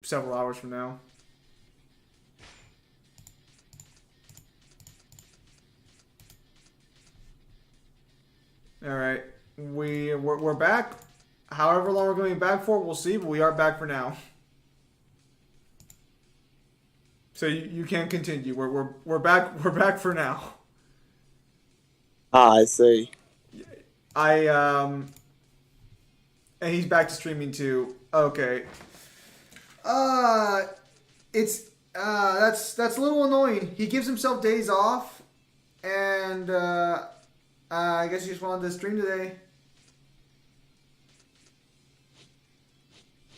several hours from now. All right, we're back. However long we're going to be back for, we'll see. But we are back for now. So you can continue. We're back. We're back for now. Ah, I see. I and he's back to streaming too. Okay. Uh, it's that's a little annoying. He gives himself days off, and I guess he just wanted to stream today.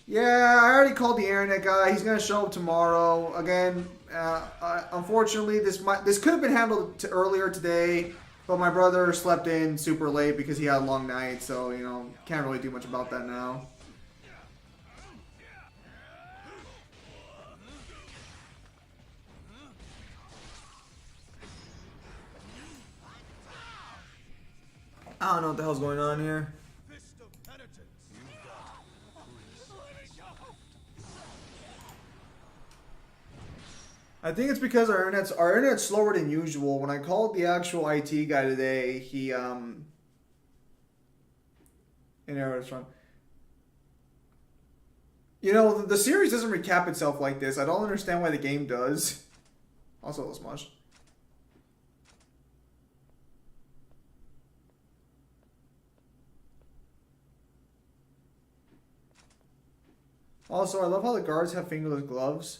Yeah, I already called the internet guy. He's gonna show up tomorrow. Again, unfortunately, this could have been handled earlier today, but my brother slept in super late because he had a long night. So can't really do much about that now. I don't know what the hell's going on here. I think it's because our internet's slower than usual. When I called the actual IT guy today, he in error from. The series doesn't recap itself like this. I don't understand why the game does. Also, this much. Also, I love how the guards have fingerless gloves.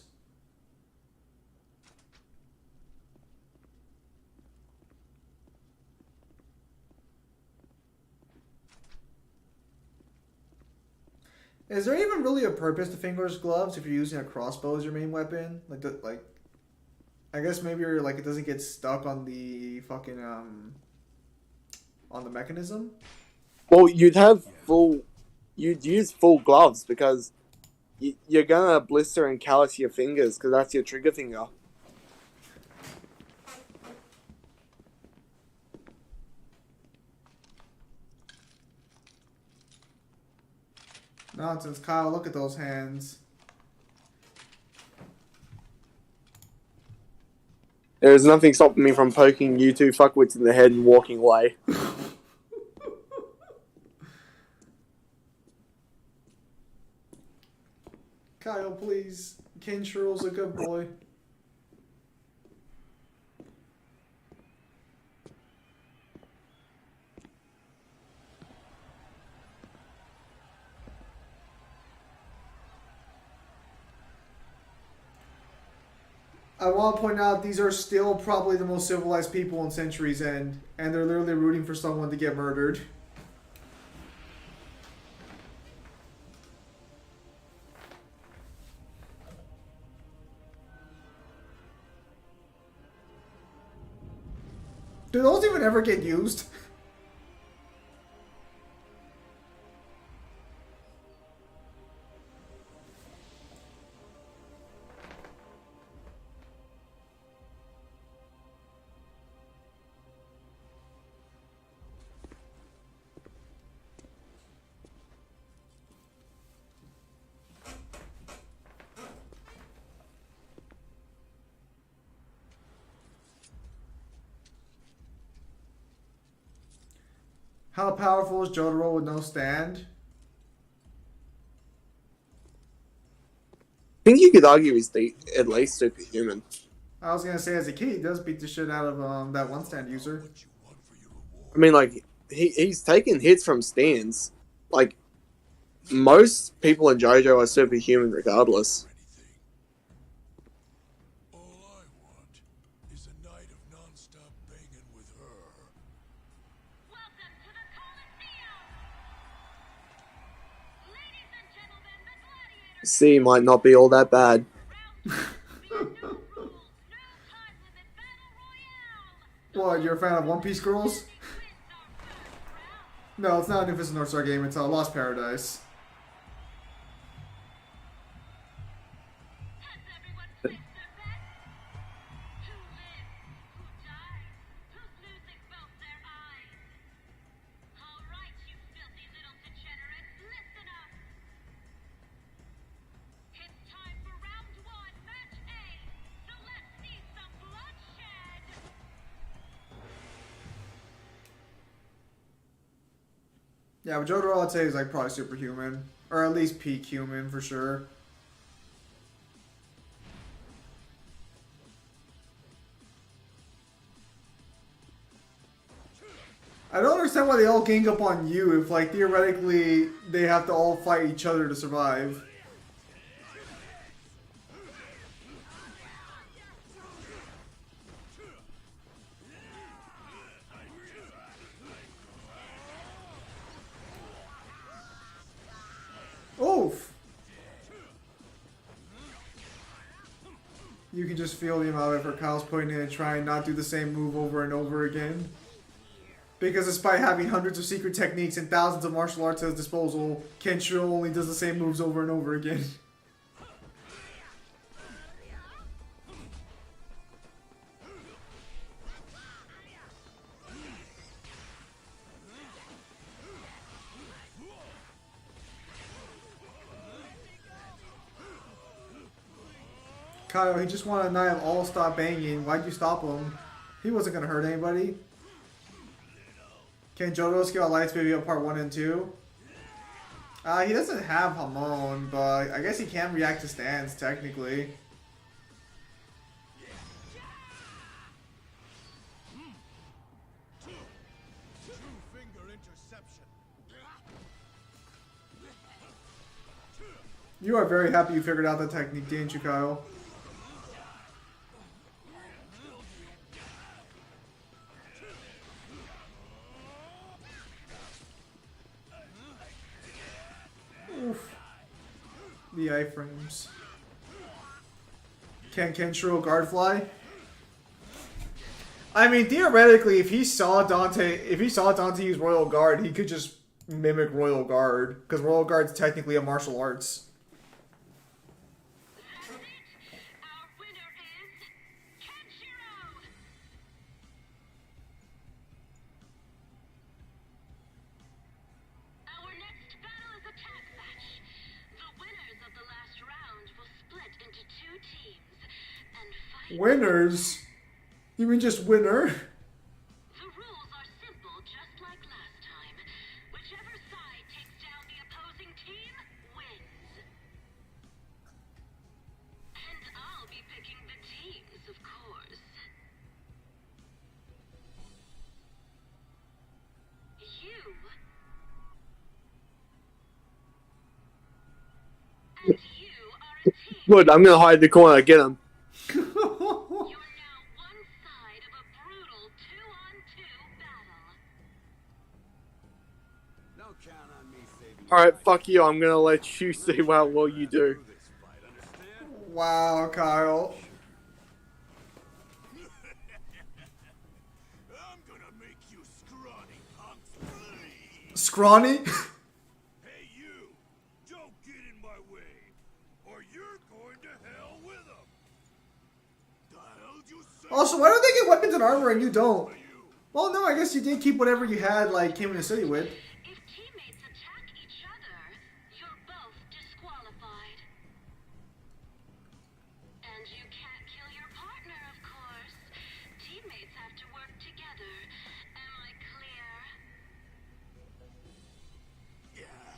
Is there even really a purpose to fingerless gloves if you're using a crossbow as your main weapon? I guess maybe you're it doesn't get stuck on the fucking on the mechanism. Well, you'd use full gloves because you're gonna blister and callus your fingers because that's your trigger finger. Nonsense, Kyle. Look at those hands. There's nothing stopping me from poking you two fuckwits in the head and walking away. Kyle, please. Ken Sherrill's a good boy. I want to point out these are still probably the most civilized people in Century's End, and they're literally rooting for someone to get murdered. Do those even ever get used? How powerful is Jotaro with no stand? I think you could argue he's at least superhuman. I was gonna say as a kid, he does beat the shit out of that one stand user. I mean, he's taken hits from stands. Like, most people in JoJo are superhuman regardless. C might not be all that bad. What, you're a fan of One Piece girls? No, it's not a New Fist North Star game, it's a Lost Paradise. Yeah, but Jotaro I'd say is like probably superhuman. Or at least peak human for sure. I don't understand why they all gang up on you if, like, theoretically they have to all fight each other to survive. Oof! You can just feel the amount of effort Kyle's putting in and trying not to do the same move over and over again. Because despite having hundreds of secret techniques and thousands of martial arts at his disposal, Kenshiro only does the same moves over and over again. Kyle, he just wanted Niall all stop banging. Why'd you stop him? He wasn't gonna hurt anybody. Can Johto scale Lights Baby up part 1 and 2? He doesn't have Hamon, but I guess he can react to stands, technically. You are very happy you figured out that technique, didn't you, Kyle? Oof. The iframes. Can Kenshiro guard fly? I mean, theoretically, if he saw Dante use Royal Guard, he could just mimic Royal Guard, because Royal Guard's technically a martial arts. Winners? You mean just winner? The rules are simple, just like last time. Whichever side takes down the opposing team wins. And I'll be picking the teams, of course. You. And you are a team. Good, I'm gonna hide the corner, get him. You're now one side of a brutal 2-on-2 battle. Don't count on me saving you. Alright, fuck you, I'm gonna let you see how well you do. This fight, understand? Wow, Kyle. I'm gonna make you scrawny punks bleed. Scrawny? Hey you, don't get in my way, or you're going to hell with them. The hell you say? Also, why don't they get weapons and armor and you don't? Well, no, I guess you did keep whatever you had, like, came in the city with. If teammates attack each other, you're both disqualified. And you can't kill your partner, of course. Teammates have to work together. Am I clear? Yeah.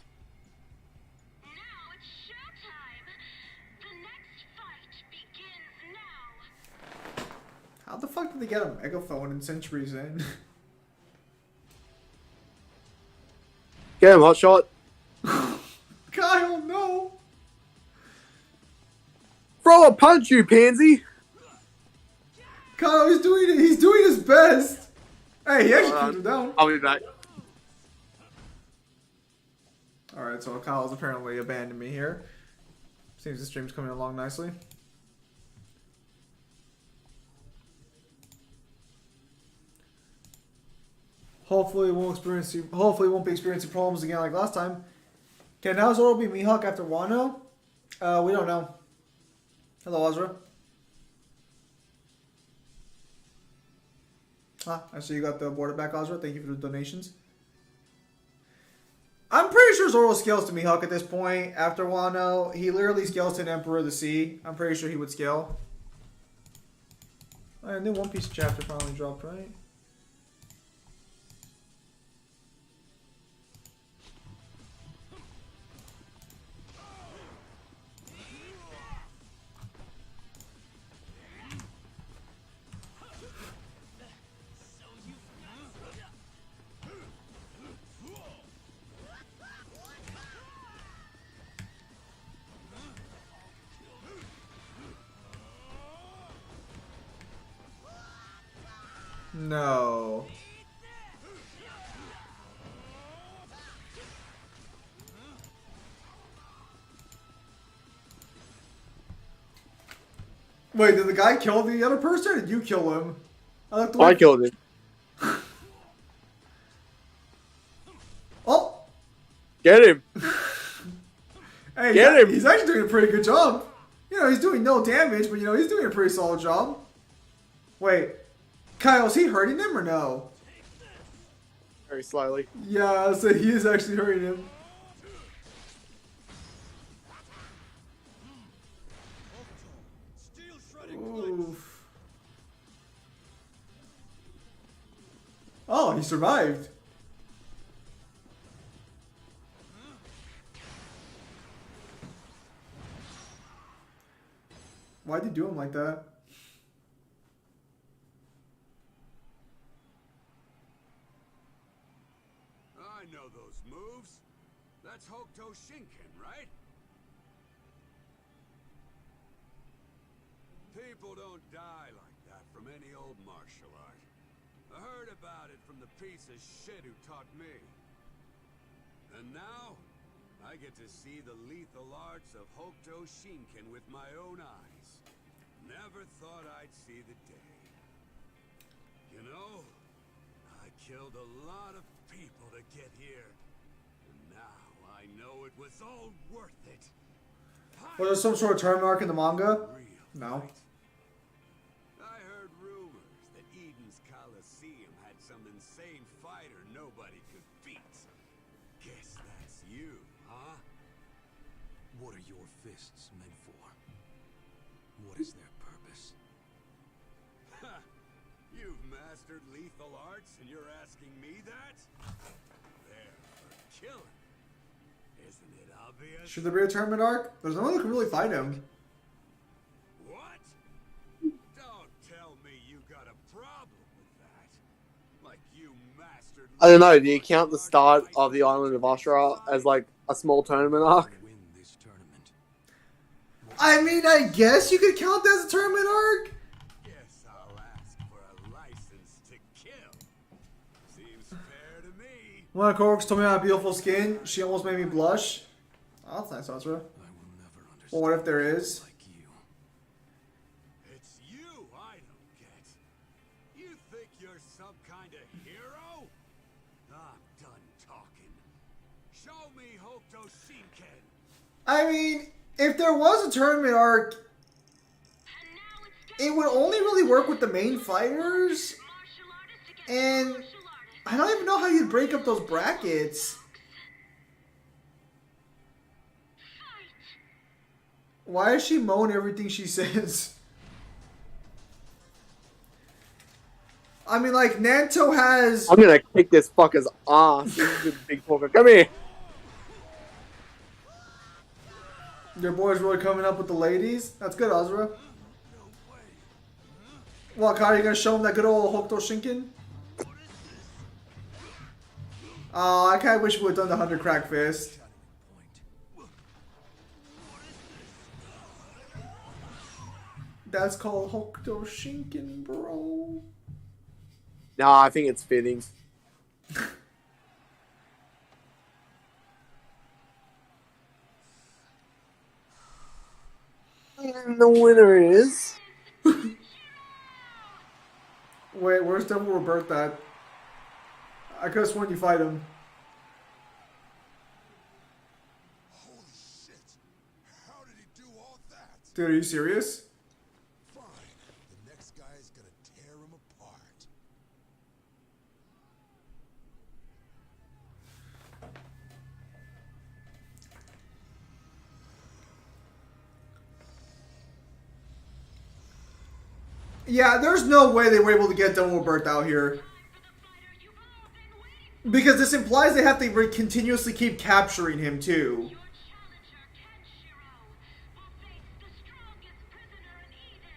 Now it's showtime. The next fight begins now. How the fuck did they get a megaphone and centuries in? Get him, hotshot. Kyle, no! Throw a punch, you pansy! Kyle, he's doing it. He's doing his best. Hey, he actually put him down. I'll be back. Alright, so Kyle's apparently abandoned me here. Seems the stream's coming along nicely. Hopefully won't be experiencing problems again like last time. Can now Zoro be Mihawk after Wano? We don't know. Hello, Azra. I see you got the border back, Azra. Thank you for the donations. I'm pretty sure Zoro scales to Mihawk at this point. After Wano, he literally scales to an Emperor of the Sea. I'm pretty sure he would scale. A new One Piece chapter finally dropped, right? No. Wait, did the guy kill the other person or did you kill him? I killed him. Oh! Get him. Hey, Get him. He's actually doing a pretty good job. You know, he's doing no damage, but you know, he's doing a pretty solid job. Wait. Kyle, is he hurting him or no? Very slowly. Yeah, so he is actually hurting him. Steel shredding Oof. Oh, he survived. Why'd he do him like that? I know those moves. That's Hokuto Shinken, right? People don't die like that from any old martial art. I heard about it from the piece of shit who taught me. And now, I get to see the lethal arts of Hokuto Shinken with my own eyes. Never thought I'd see the day. You know, I killed a lot of people to get here. And now I know it was all worth it. Was there some sort of tournament arc in the manga? Real No. fight. I heard rumors that Eden's Coliseum had some insane fighter nobody could beat. Guess that's you, huh? What are your fists meant for? What is their purpose? Ha! You've mastered lethal arts and you're asking me that? They're for killing. Isn't it obvious? Should there be a tournament arc? There's no one who can really fight him. What? Don't tell me you got a problem with that. Like you mastered. I don't know. Do you count the start of the Island of Ashra as like a small tournament arc? Win this tournament. I mean, I guess you could count that as a tournament arc. Guess I'll ask for a license to kill. Seems fair to me. One of the coworkers told me I had beautiful skin. She almost made me blush. Oh, that's nice, Azra. I will never understand. Well, what if there is? Like you. It's you I don't get. You think you're some kind of hero? I'm done talking. Show me Hokuto Shinken. I mean, if there was a tournament arc, And now it's it would only really work with the main fighters. martial artist against And martial artist. I don't even know how you'd break up those brackets. Fight! Why is she moan everything she says? I mean, like, Nanto has... I'm gonna kick this fucker's ass. This is a big fucker. Come here. Your boy's really coming up with the ladies? That's good, Azra. Well, Kyle, you gonna show him that good old Hokuto Shinken? Oh, I kinda wish we would've done the 100 crack fist. That's called Hokuto Shinken, bro. Nah, I think it's fitting. And the winner is... Wait, where's Devil Rebirth at? I could've sworn you fight him. Holy shit. How did he do all that? Dude, are you serious? Fine. The next guy is gonna tear him apart. Yeah, there's no way they were able to get Devil Rebirth out here. Because this implies they have to continuously keep capturing him, too. Your challenger, Kenshiro, will face the strongest prisoner in Eden.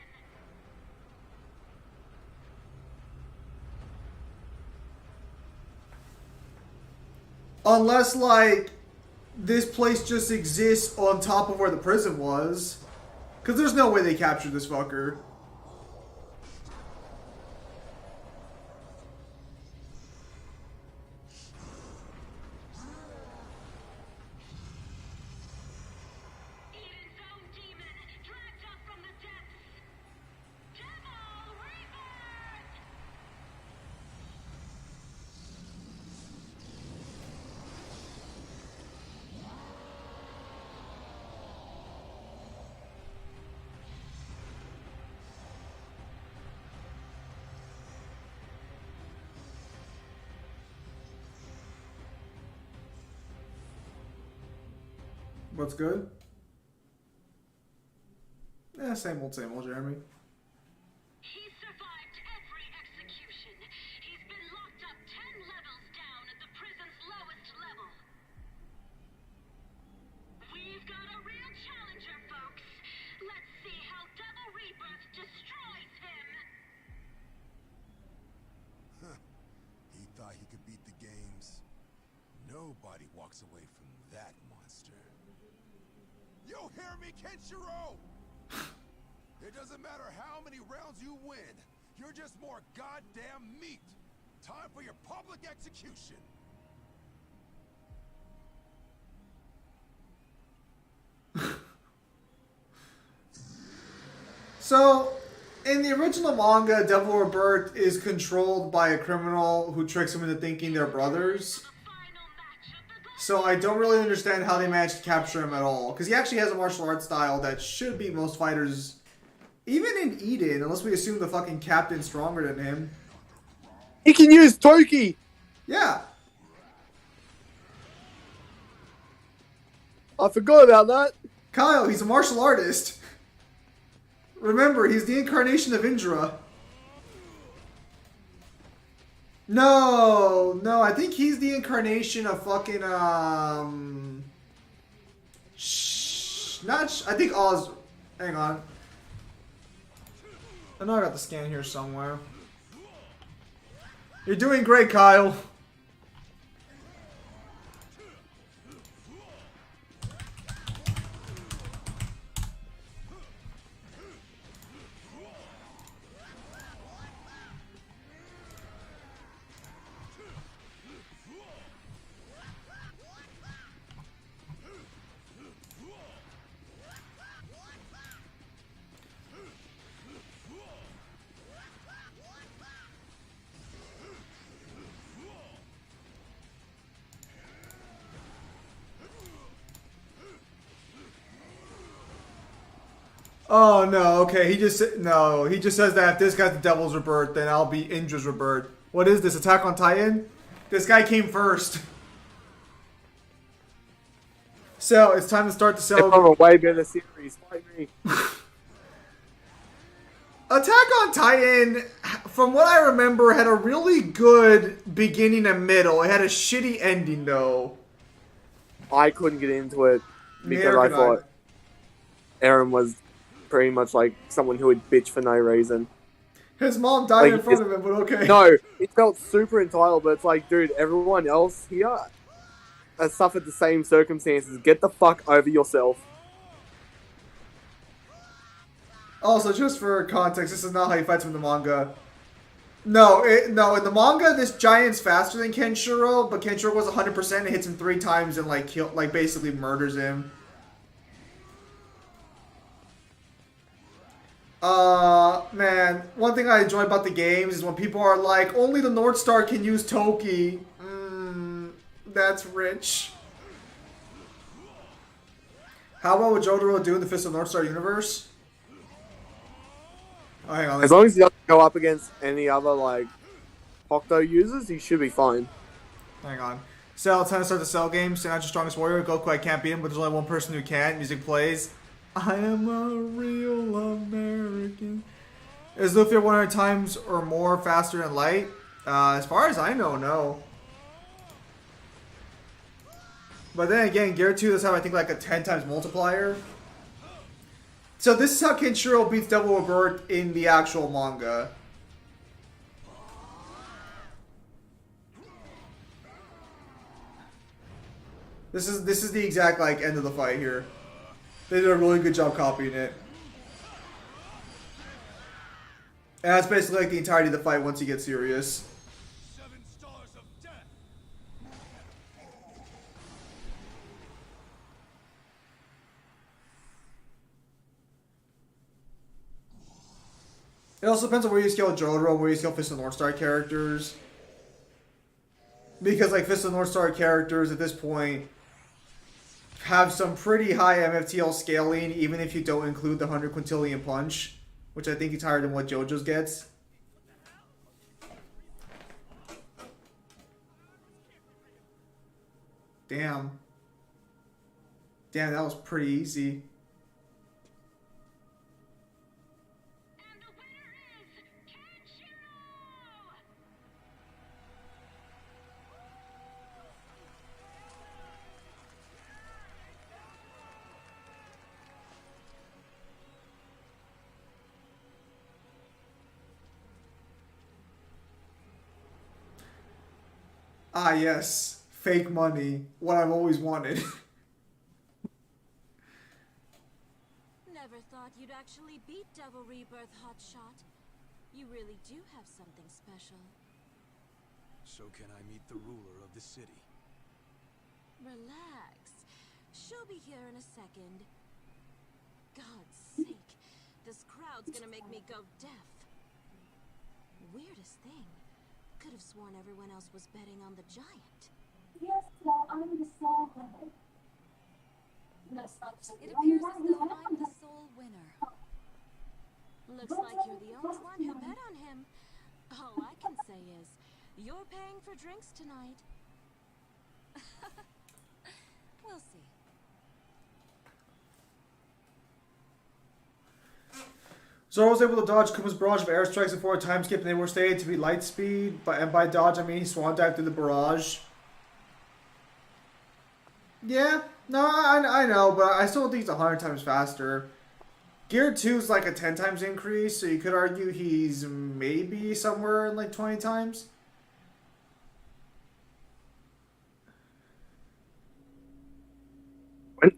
Unless, like, this place just exists on top of where the prison was. Because there's no way they captured this fucker. What's good? Yeah, same old, Jeremy. He survived every execution. He's been locked up 10 levels down at the prison's lowest level. We've got a real challenger, folks. Let's see how Double Rebirth destroys him. He thought he could beat the games. Nobody walks away from that monster. You hear me, Kenshiro? It doesn't matter how many rounds you win. You're just more goddamn meat. Time for your public execution. So, in the original manga, Devil Rebirth is controlled by a criminal who tricks him into thinking they're brothers. So I don't really understand how they managed to capture him at all. Because he actually has a martial arts style that should be most fighters, even in Eden, unless we assume the fucking captain's stronger than him. He can use Toki! Yeah. I forgot about that. Kyle, he's a martial artist. Remember, he's the incarnation of Indra. No, I think he's the incarnation of fucking, I think Oz, hang on. I know I got the scan here somewhere. You're doing great, Kyle. Oh no, okay, he just says that if this guy's the Devil's Rebirth, then I'll be Indra's Rebirth. What is this, Attack on Titan? This guy came first. So, it's time to start the It's cell. from a way better series. Fight me. Attack on Titan, from what I remember, had a really good beginning and middle. It had a shitty ending, though. I couldn't get into it because Neither I could I. thought Eren was pretty much like someone who would bitch for no reason. His mom died Like, in front of him, but okay. No, it felt super entitled, but it's like, dude, everyone else here has suffered the same circumstances. Get the fuck over yourself. Also, just for context, this is not how he fights him in the manga. No, in the manga, this giant's faster than Kenshiro, but Kenshiro goes 100% and hits him 3 times and basically murders him. Man, one thing I enjoy about the games is when people are like, only the North Star can use Toki. That's rich. How well would Jotaro do in the Fist of North Star universe? Oh, hang on. As long as he doesn't go up against any other, like, Hokuto users, he should be fine. Hang on. So, it's time to start the Cell game. Stand out your strongest warrior. Goku, I can't beat him, but there's only one person who can. Music plays. I am a real American. Is Luffy 100 times or more faster than Light? As far as I know, no. But then again, Gear 2 does have, I think, like a 10 times multiplier. So this is how Kenshiro beats Devil Rebirth in the actual manga. This is the exact like end of the fight here. They did a really good job copying it. And that's basically like the entirety of the fight once you get serious. 7 stars of death. It also depends on where you scale Jotaro and where you scale Fist of the North Star characters. Because like Fist of the North Star characters at this point have some pretty high MFTL scaling, even if you don't include the 100 quintillion punch, which I think is higher than what JoJo's gets. Damn. Damn, that was pretty easy. And the winner is Kenshiro! Ah, yes. Fake money. What I've always wanted. Never thought you'd actually beat Devil Rebirth, Hotshot. You really do have something special. So can I meet the ruler of the city? Relax. She'll be here in a second. God's sake, this crowd's gonna make me go deaf. Weirdest thing. Could have sworn everyone else was betting on the giant. Yes, well, I'm the soul winner. It appears as though I'm the sole winner. Looks like you're the only one who bet on him. All I can say is, you're paying for drinks tonight. We'll see. Zoro was able to dodge Kuma's barrage of airstrikes before a time skip, and they were stated to be light speed. And by dodge, I mean he swan dived through the barrage. Yeah, no, I know, but I still think it's 100 times faster. Gear 2 is like a 10 times increase, so you could argue he's maybe somewhere in like 20 times.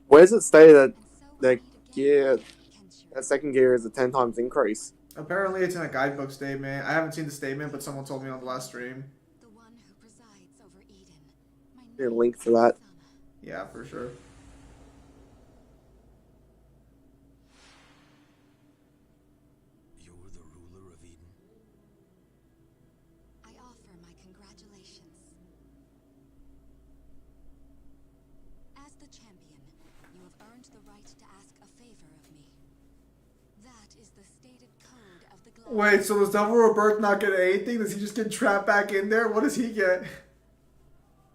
Where does it say that the gear, that second gear is a 10 times increase? Apparently it's in a guidebook statement. I haven't seen the statement, but someone told me on the last stream. The one who presides over Eden. My There's a link for that. Yeah, for sure. You're the ruler of Eden? I offer my congratulations. As the champion, you have earned the right to ask a favor of me. That is the stated code of the Glass. Wait, so does Devil Rebirth not get anything? Does he just get trapped back in there? What does he get?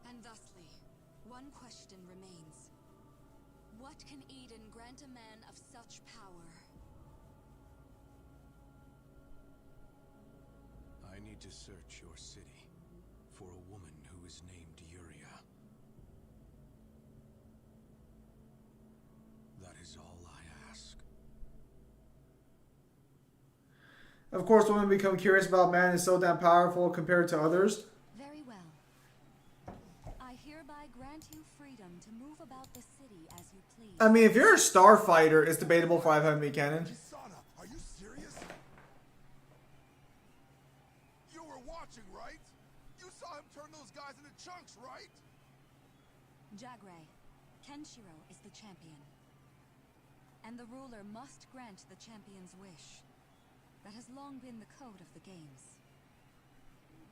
And thusly, one question remains. What can Eden grant a man of such power? I need to search your city for a woman who is named Yuria. That is all I ask. Of course, women become curious about man is so damn powerful compared to others. Very well. I hereby grant you freedom to move about the city as you please. I mean, if you're a starfighter, it's debatable for 500 canon. Kisana, are you serious? You were watching, right? You saw him turn those guys into chunks, right? Jagray, Kenshiro is the champion. And the ruler must grant the champion's wish. That has long been the code of the games.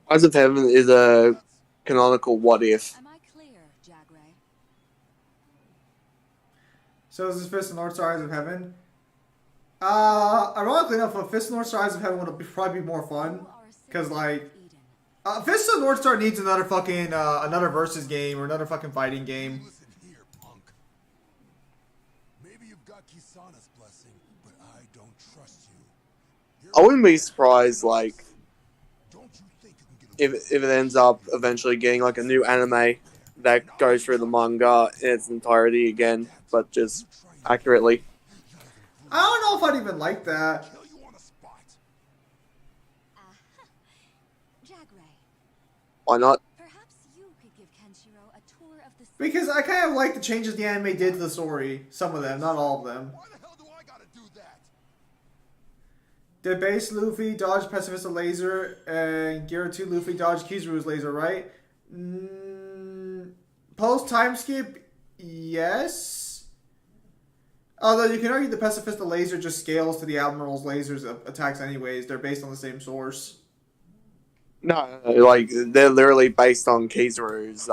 Eyes of Heaven is a canonical what if. Am I clear, Jagray? So is this Fist of North Star Eyes of Heaven? Ironically enough, a Fist of North Star Eyes of Heaven would probably be more fun. You are a Because, like, citizen of Eden. Fist of North Star needs another fucking, another versus game or another fucking fighting game. Listen here, punk. Maybe you've got Kisana's blessing, but I don't trust you. I wouldn't be surprised, like, Don't you think you can get if it ends up eventually getting like a new anime that goes through the manga in its entirety again, but just accurately. I don't know if I'd even like that. kill you on the spot? Jagray, Why not? perhaps you could give Kenshiro a tour of the city. Because I kind of like the changes the anime did to the story. Some of them, not all of them. Why the hell do I gotta do that? Did base Luffy dodge Pacifista laser and Gear 2 Luffy dodge Kizaru's laser, right? Post time skip, yes. Although you can argue the Pacifista laser just scales to the Admiral's lasers attacks anyways. They're based on the same source. No, like they're literally based on Kizaru's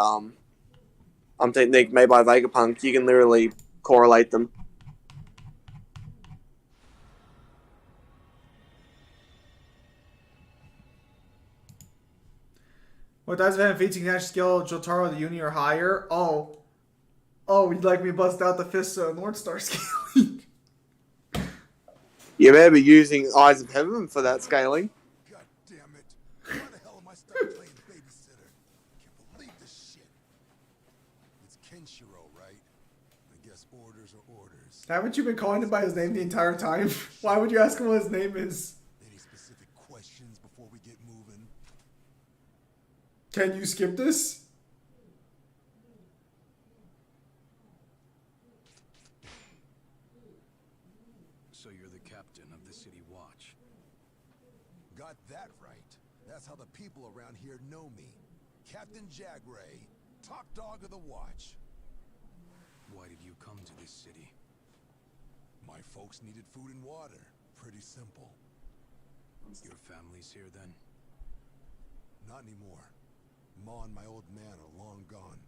technique made by Vegapunk. You can literally correlate them. What does event feats you can actually skill Jotaro the Uni or higher? Oh. Oh, you'd like me to bust out the fist North Star scaling? You better be using Eyes of Heaven for that scaling. God damn it. Why the hell am I stuck playing babysitter? Can't believe this shit. It's Kenshiro, right? I guess orders are orders. Haven't you been calling him by his name the entire time? Why would you ask him what his name is? Any specific questions before we get moving? Can you skip this? So you're the captain of the City Watch. Got that right. That's how the people around here know me. Captain Jagray, top dog of the Watch. Why did you come to this city? My folks needed food and water. Pretty simple. Your family's here then? Not anymore. Ma and my old man are long gone.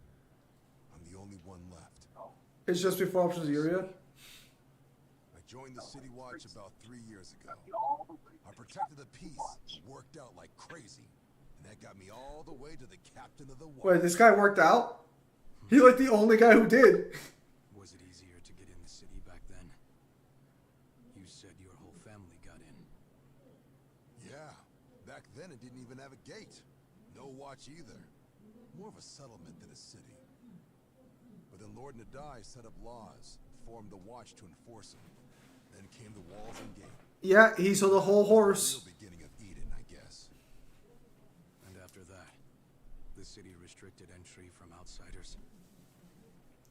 I'm the only one left. It's just before Options Area. I joined the City Watch about 3 years ago. I protected the peace, worked out like crazy, and that got me all the way to the captain of the Watch. Wait, this guy worked out? He's like the only guy who did. Was it easier to get in the city back then? You said your whole family got in. Yeah, back then it didn't even have a gate. No watch either. More of a settlement than a city. But then Lord Nadai set up laws, formed the Watch to enforce them. Then came the walls and gate. Yeah, he saw the whole horse. Real beginning of Eden, I guess. And after that, the city restricted entry from outsiders.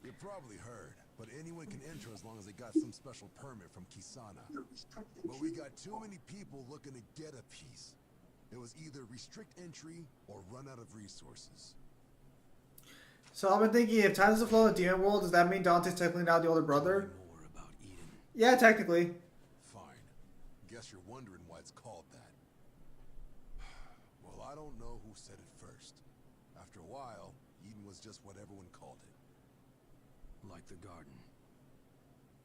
You probably heard, but anyone can enter as long as they got some special permit from Kisana. But we got too many people looking to get a piece. It was either restrict entry or run out of resources. So I've been thinking, if time doesn't flow in the demon world, does that mean Dante's technically now the older Tell brother? me more about Eden. Yeah, technically. Fine. Guess you're wondering why it's called that. Well, I don't know who said it first. After a while, Eden was just what everyone called it. Like the garden.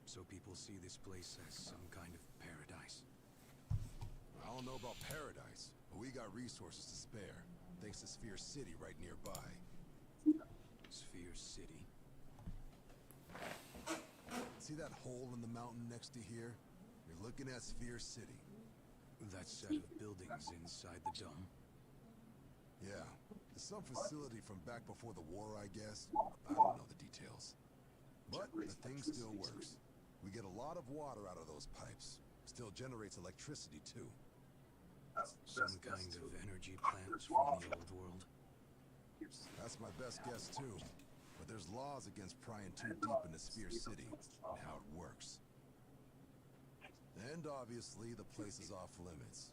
So people see this place as some kind of paradise. I don't know about paradise, but we got resources to spare, thanks to Sphere City right nearby. Sphere City. See that hole in the mountain next to here? You're looking at Sphere City. That set of buildings inside the dome. Yeah, it's some facility from back before the war, I guess. I don't know the details. But the thing still works. We get a lot of water out of those pipes. Still generates electricity, too. Some kind of energy plant from the old world. That's my best guess, too. But there's laws against prying too deep into Sphere City and how it works. And obviously, the place is off limits.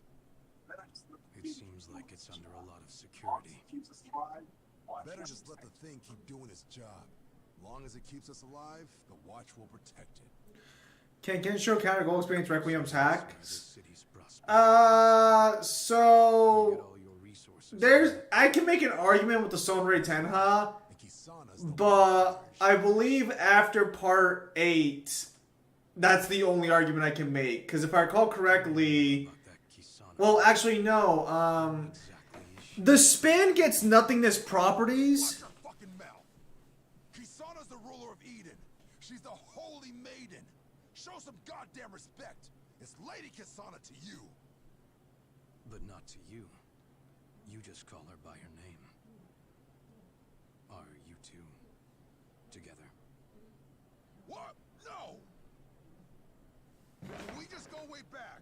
It seems like it's under a lot of security. Better just let the thing keep doing its job. Long as it keeps us alive, the Watch will protect it. Can Kenshiro counter goal experience Requiem's hack? The city's prosperity. So Get all your resources. I can make an argument with the Sonrei Tenha, And Kisana's the but I believe after part 8, that's the only argument I can make. Because if I recall correctly, About that Kisana. well, actually no. Exactly is she? The span gets nothingness properties. Watch your fucking mouth. Kisana's the ruler of Eden. She's the holy maiden. Show some goddamn respect. It's Lady Kisana to you. But not to you. You just call her by her name. Are you two together? What? No! We just go way back.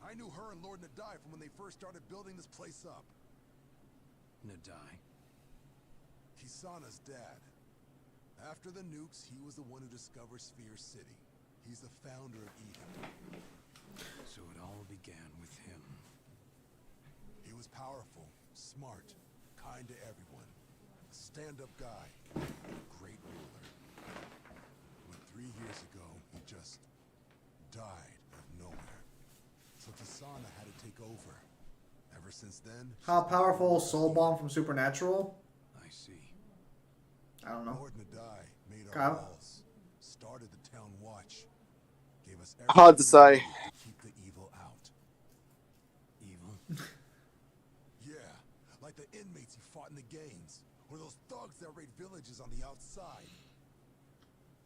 I knew her and Lord Nadai from when they first started building this place up. Nadai? Kisana's dad. After the nukes, he was the one who discovered Sphere City. He's the founder of Eden. So it all began with him. He was powerful, smart, kind to everyone. A stand-up guy. A great ruler. But 3 years ago, he just died out of nowhere. So Kisana had to take over. Ever since then... How powerful is Soul Bomb from Supernatural? I see. I don't know. Lord Nadai made our Kyle? walls, started the town watch, gave us Hard to everything we say. needed to keep the evil out. Evil? Yeah, like the inmates he fought in the games, or those thugs that raid villages on the outside.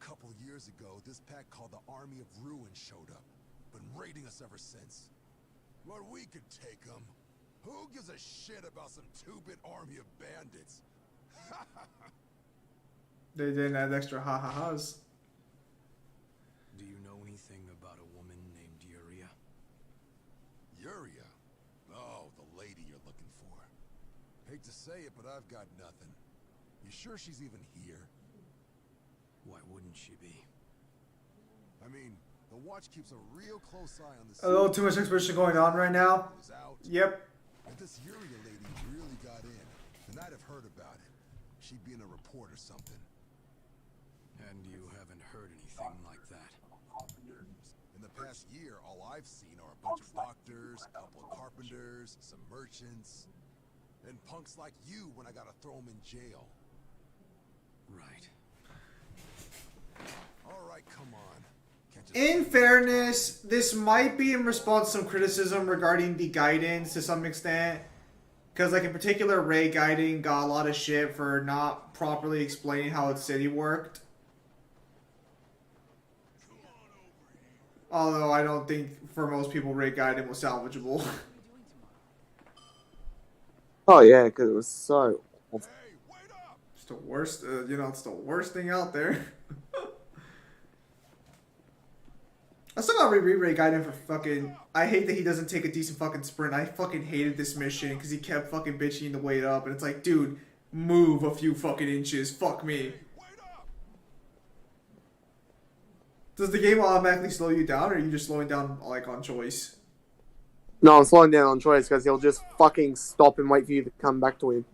couple years ago, this pack called the Army of Ruin showed up. Been raiding us ever since. But we could take them. Who gives a shit about some two-bit army of bandits? They didn't add extra ha-ha-has. Do you know anything about a woman named Yuria? Yuria? Oh, the lady you're looking for. Hate to say it, but I've got nothing. You sure she's even here? Why wouldn't she be? I mean, the watch keeps a real close eye on the A little too much exposition going on right now. is out. Yep. If this Yuria lady really got in, then I'd have heard about it. She'd be in a report or something. And you haven't heard anything like that. In the past year, all I've seen are a bunch of doctors, a couple of carpenters, some merchants, and punks like you when I gotta throw them in jail. Right. Alright, come on. Can't just In fairness, this might be in response to some criticism regarding the guidance to some extent. Because, like, in particular, Ray Guiding got a lot of shit for not properly explaining how its city worked. Although I don't think, for most people, Ray Guiding was salvageable. Oh yeah, because it was so. Hey, wait up! It's the worst, it's the worst thing out there. I still gotta reread Ray Guiding for fucking... I hate that he doesn't take a decent fucking sprint. I fucking hated this mission because he kept fucking bitching the weight up. And it's like, dude, move a few fucking inches. Fuck me. Wait up! Does the game automatically slow you down, or are you just slowing down, like, on choice? No, I'm slowing down on choice because he'll just fucking stop and wait for you to come back to him.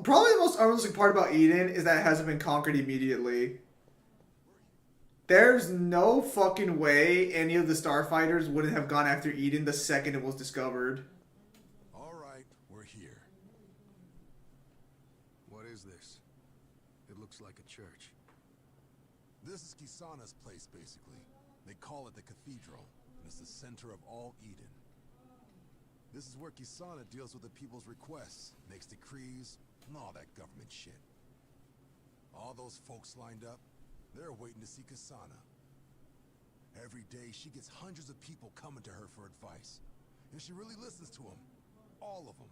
Probably the most unrealistic part about Eden is that it hasn't been conquered immediately. There's no fucking way any of the starfighters wouldn't have gone after Eden the second it was discovered. Alright, we're here. What is this? It looks like a church. This is Kisana's place, basically. They call it the Cathedral, and it's the center of all Eden. This is where Kisana deals with the people's requests, makes decrees, and all that government shit. All those folks lined up, they're waiting to see Kisana. Every day, she gets hundreds of people coming to her for advice. And she really listens to them. All of them.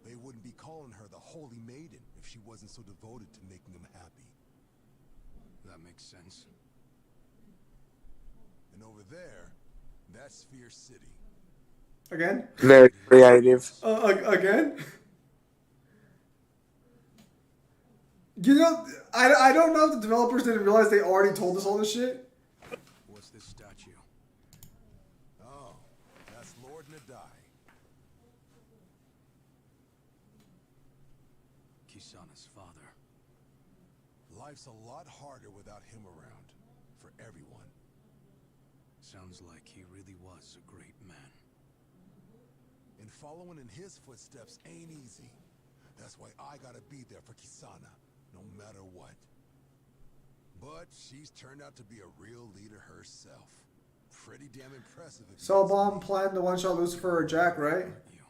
They wouldn't be calling her the Holy Maiden if she wasn't so devoted to making them happy. That makes sense. And over there, that's Sphere City. Again? Very creative. Again? You know, I don't know if the developers didn't realize they already told us all this shit. What's this statue? Oh, that's Lord Nadai. Kisana's father. Life's a lot harder without him around. For everyone. Sounds like he really was a great man. And following in his footsteps ain't easy. That's why I gotta be there for Kisana, no matter what. But she's turned out to be a real leader herself. Pretty damn impressive if you So ask me. Bomb planned to one-shot Lucifer or Jack, right? You.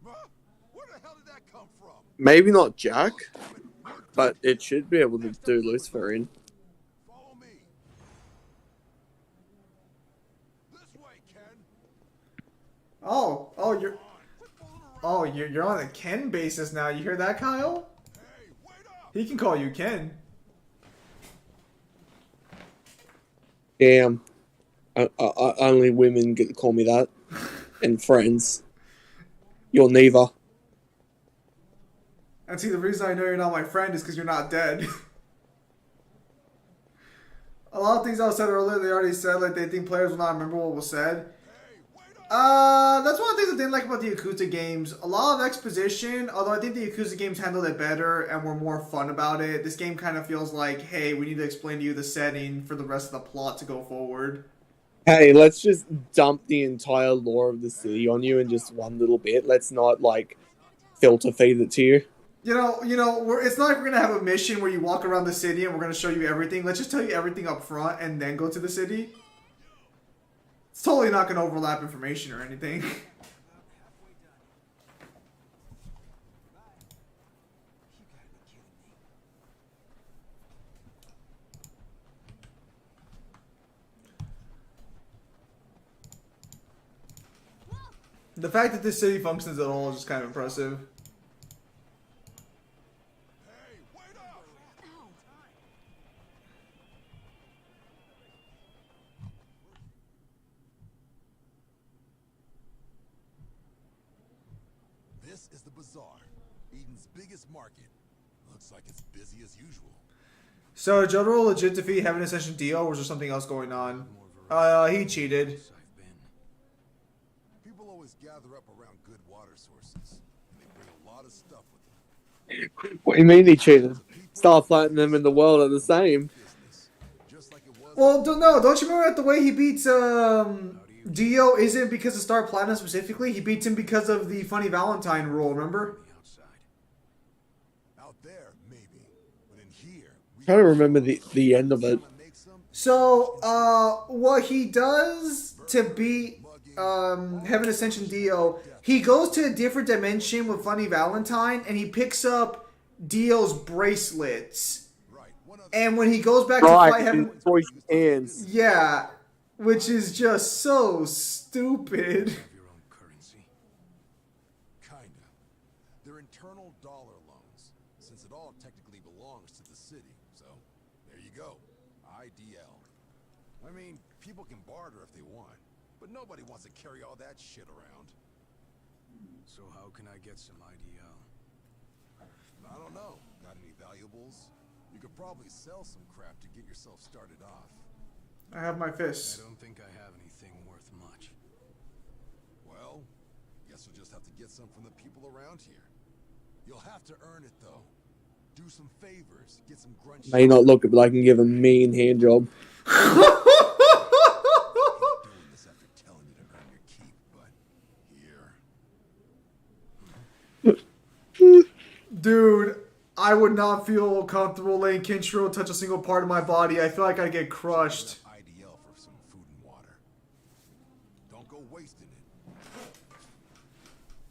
Huh? Where the hell did that come from? Maybe not Jack, but it should be able to do Lucifer in. Follow me. This way, Ken. You're on a Ken basis now. You hear that, Kyle? Hey, wait up! He can call you Ken. Damn. Only women get to call me that. And friends. You're neither. And see, the reason I know you're not my friend is because you're not dead. A lot of things I said earlier, they already said, like, they think players will not remember what was said. That's one of the things I didn't like about the Yakuza games. A lot of exposition, although I think the Yakuza games handled it better and were more fun about it. This game kind of feels like, hey, we need to explain to you the setting for the rest of the plot to go forward. Hey, let's just dump the entire lore of the city on you in just one little bit. Let's not, like, filter feed it to you. You know, it's not like we're going to have a mission where you walk around the city and we're going to show you everything. Let's just tell you everything up front and then go to the city. It's totally not going to overlap information or anything. The fact that this city functions at all is just kind of impressive. Hey, wait up! Ow. This is the bazaar, Eden's biggest market. Looks like it's busy as usual. So, did Jotaro legit defeat Heaven Ascension Dio, or was there something else going on? He cheated. I've been. People always gather up around good water sources, and they bring a lot of stuff with them. What do you mean he cheated? Star Platinum and the world are the same. Business, just like it was. Well, don't you remember that the way he beats Dio isn't because of Star Platinum specifically? He beats him because of the Funny Valentine rule, remember? The outside. Out there, maybe, but in here, we I don't remember the end of it. make some So, what he does to beat Heaven Ascension Dio, he goes to a different dimension with Funny Valentine, and he picks up Dio's bracelets. right. One other And when he goes back to fight Right, Heaven... before he ends. Yeah, which is just so stupid. Have your own currency. kinda. They're internal dollar loans, since it all technically belongs to the city. So, there you go. IDL. I mean, people can barter if they want, but nobody wants to carry all that shit around. So how can I get some IDL? I don't know. Got any valuables? You could probably sell some crap to get yourself started off. I have my I fists. don't think I have anything worth much. Well, guess you'll just have to get some from the people around here. You'll have to earn it, though. Do some favors, get some grunge. May not look it, but I can give a mean hand job. Doing this after telling you to earn your keep, but here. Dude, I would not feel comfortable letting Kenshiro touch a single part of my body. I feel like I'd get crushed. IDL for some food and water. Don't go wasting it.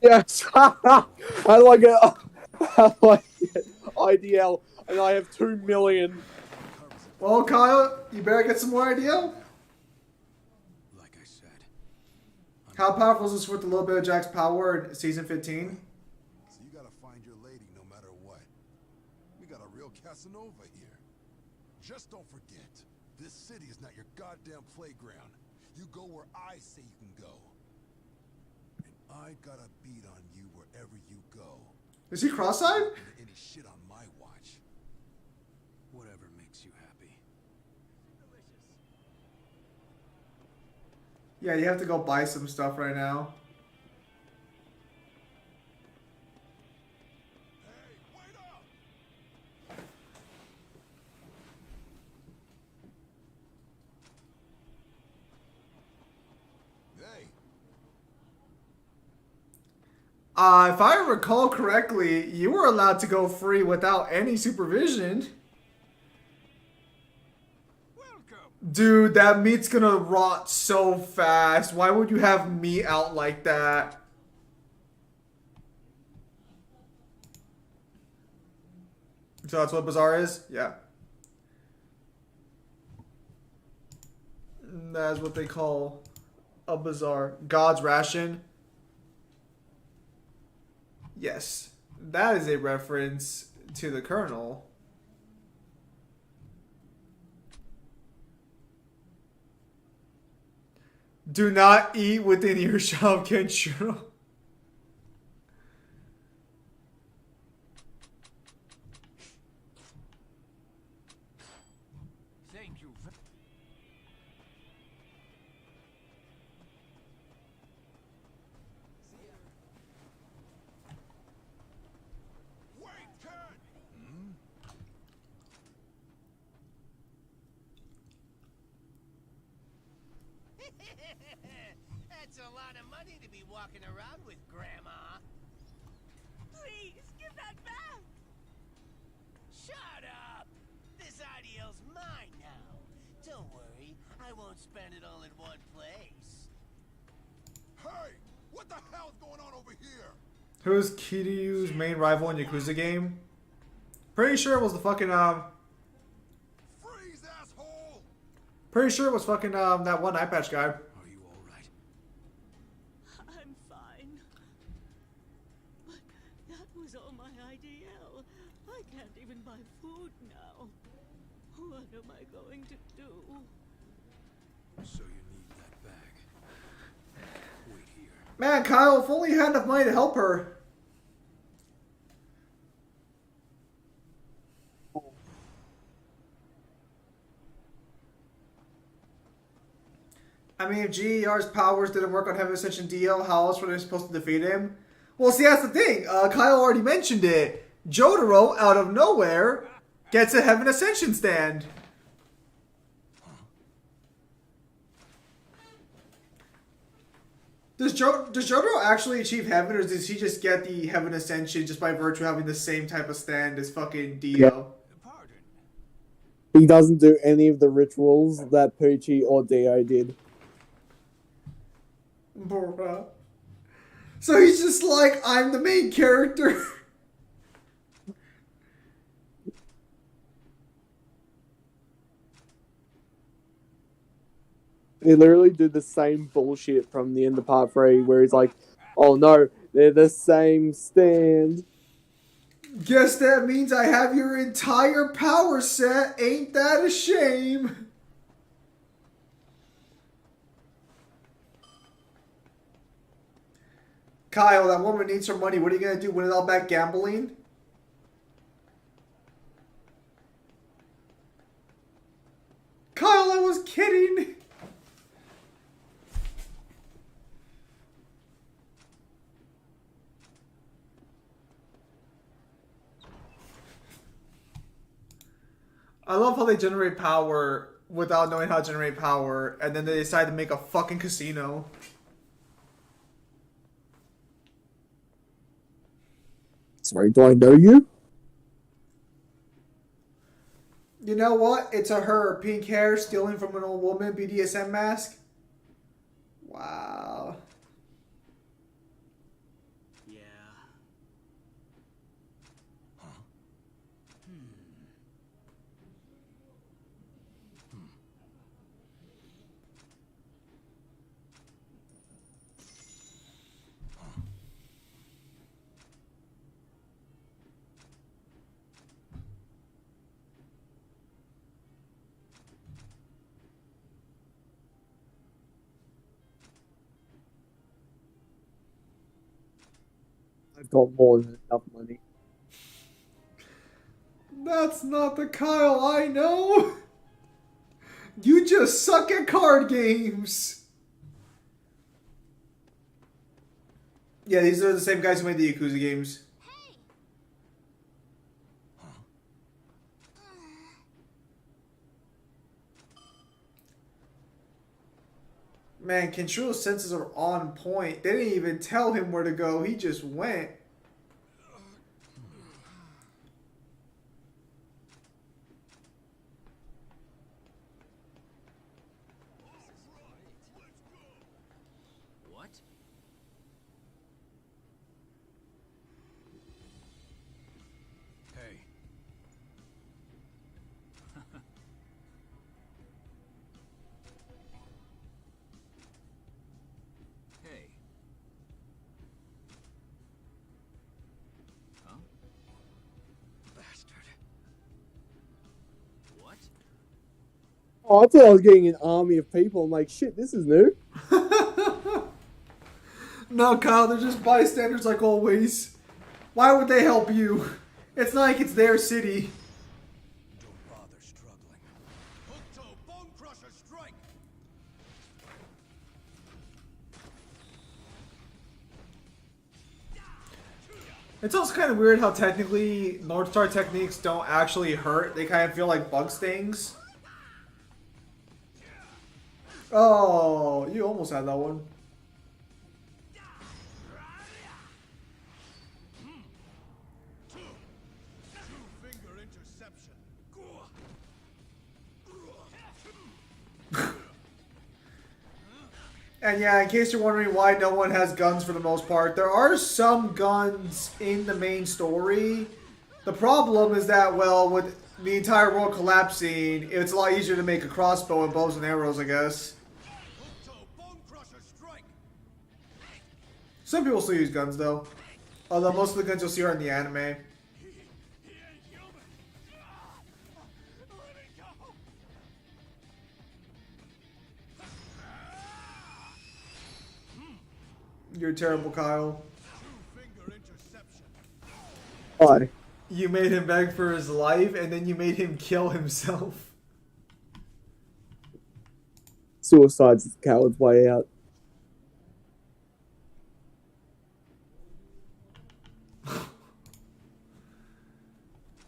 Yes, I like it. I like it. IDL, and I have 2 million. Well, Kyle, you better get some more idea. Like I said. How powerful is this with a little bit of Jack's power in season 15? So you gotta find your lady no matter what. We got a real Casanova here. Just don't forget, this city is not your goddamn playground. You go where I say you can go. And I got a beat on you wherever you go. Is he cross-eyed? Any shit on my watch. Whatever makes you happy. Yeah, you have to go buy some stuff right now. Hey, wait up! Hey, If I recall correctly, you were allowed to go free without any supervision. Welcome. Dude, that meat's gonna rot so fast. Why would you have meat out like that? So that's what Bazaar is? Yeah. That's what they call a bazaar. God's ration. Yes. That is a reference to the Colonel. Do not eat within earshot of Kenshiro. Thank you. wait, Ken! That's a lot of money to be walking around with, Grandma. Please, give that back! Shut up! This IDL's mine now. Don't worry, I won't spend it all in one place. Hey! What the hell's going on over here? Who's Kiryu's main rival in Yakuza game? Pretty sure it was the fucking Freeze, asshole! pretty sure it was fucking that one eye patch guy. Are you all right? I'm fine. going to do? So you need that bag. Wait here. Man, Kyle, if only you had enough money to help her. I mean, if GER's powers didn't work on Heaven Ascension DL, how else were they supposed to defeat him? Well, see, that's the thing. Kyle already mentioned it. Jotaro, out of nowhere, gets a Heaven Ascension stand. Does Jotaro actually achieve heaven, or does he just get the Heaven Ascension just by virtue of having the same type of stand as fucking Dio? Pardon. He doesn't do any of the rituals that Poochie or Dio did. Bruh. So he's just like, I'm the main character. They literally do the same bullshit from the end of part 3, where he's like, oh no, they're the same stand. Guess that means I have your entire power set. Ain't that a shame? Kyle, that woman needs her money. What are you going to do? Win it all back gambling? Kyle, I was kidding. I love how they generate power without knowing how to generate power, and then they decide to make a fucking casino. Sorry, do I know you? You know what? It's a her. Pink hair, stealing from an old woman, BDSM mask. Wow. Yeah. I've got more than enough money. That's not the Kyle I know. You just suck at card games. Yeah, these are the same guys who made the Yakuza games. Man, Kenshiro's senses are on point. They didn't even tell him where to go. He just went. What? Hey. Hey. Huh? Bastard. What? Oh, I thought I was getting an army of people. I'm like, shit, this is new. No, Kyle, they're just bystanders like always. Why would they help you? It's not like it's their city. Don't bother struggling. Hooktoe, Bone Crusher, strike! It's also kind of weird how technically North Star techniques don't actually hurt. They kind of feel like bug stings. Oh, you almost had that one. Two-finger interception. And yeah, in case you're wondering why no one has guns for the most part, there are some guns in the main story. The problem is that, well, with the entire world collapsing, it's a lot easier to make a crossbow and bows and arrows, I guess. Hooktoe, Bone Crusher, strike! Some people still use guns, though. Although most of the guns you'll see are in the anime. He ain't human! Let me go! You're terrible, Kyle. Two-finger interception. Why? You made him beg for his life, and then you made him kill himself. Suicide's the coward's way out.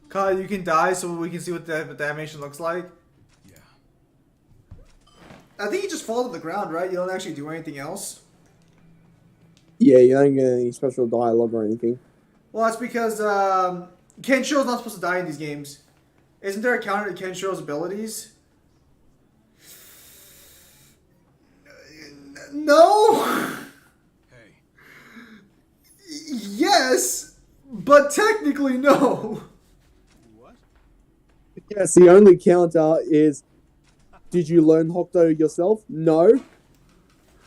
Kyle, you can die so we can see what the animation looks like. Yeah. I think you just fall to the ground, right? You don't actually do anything else. Yeah, you don't get any special dialogue or anything. Well, that's because Kenshiro's not supposed to die in these games. Isn't there a counter to Kenshiro's abilities? No! Hey, Yes, but technically no. What? Yes, the only counter is, did you learn Hokuto yourself? No.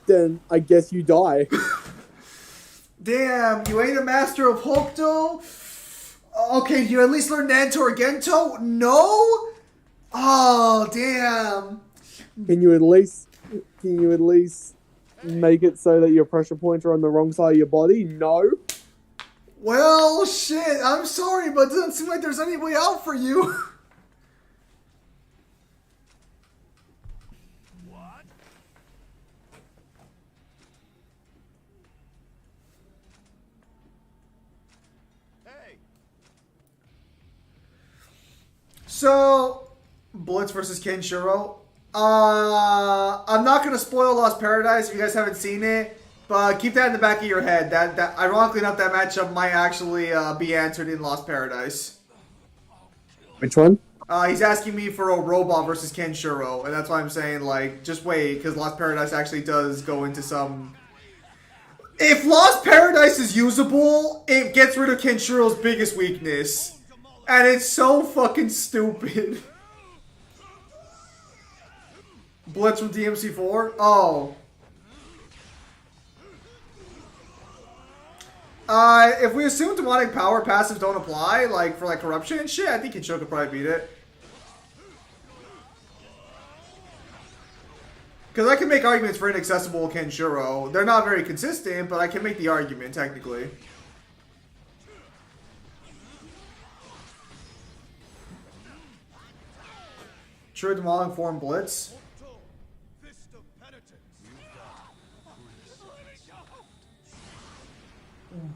Then I guess you die. Damn, you ain't a master of Hokuto? Okay, you at least learn Nanto or Gento? No? Oh, damn. Can you at least make it so that your pressure points are on the wrong side of your body? No. Well, shit, I'm sorry, but it doesn't seem like there's any way out for you. What? Hey, So, Blitz versus Kenshiro. I'm not gonna spoil Lost Paradise if you guys haven't seen it, but keep that in the back of your head. That ironically enough, that matchup might actually be answered in Lost Paradise. Which one? He's asking me for a robot versus Kenshiro, and that's why I'm saying, like, just wait, because Lost Paradise actually does go into some... If Lost Paradise is usable, it gets rid of Kenshiro's biggest weakness. And it's so fucking stupid. Blitz from DMC4? Oh. If we assume demonic power passives don't apply, like, for, like, corruption and shit, I think Kenshiro could probably beat it. Because I can make arguments for inaccessible Kenshiro. They're not very consistent, but I can make the argument, technically. True demonic form Blitz. fist of penitence.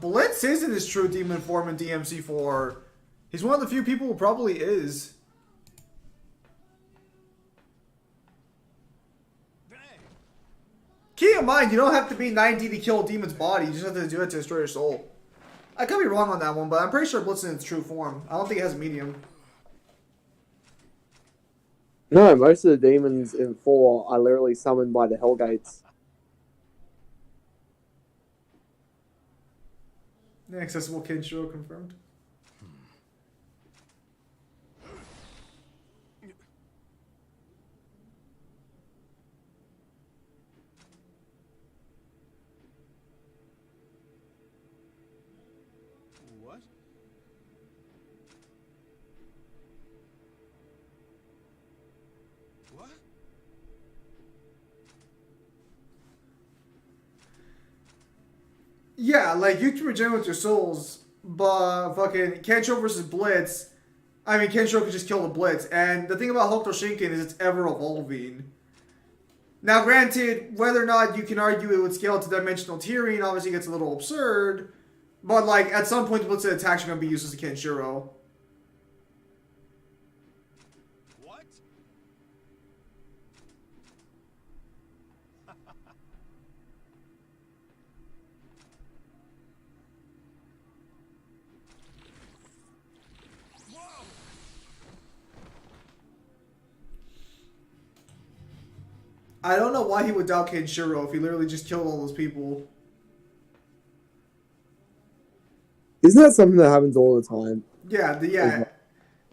Blitz is in his true demon form in DMC4. He's one of the few people who probably is. Keep in mind, you don't have to be 90 to kill a demon's body. You just have to do it to destroy your soul. I could be wrong on that one, but I'm pretty sure Blitz is in its true form. I don't think it has a medium. No, most of the demons in 4 are literally summoned by the Hellgates. Inaccessible Kenshiro confirmed. What? What? Yeah, like, you can regenerate with your souls, but fucking Kenshiro versus Blitz, I mean, Kenshiro could just kill the Blitz, and the thing about Hokuto Shinken is it's ever evolving. Now, granted, whether or not you can argue it would scale to dimensional tiering obviously gets a little absurd, but, like, at some point, Blitz's attacks are going to be used as a Kenshiro. What? Whoa! I don't know why he would doubt Kenshiro if he literally just killed all those people. Isn't that something that happens all the time? Yeah, yeah.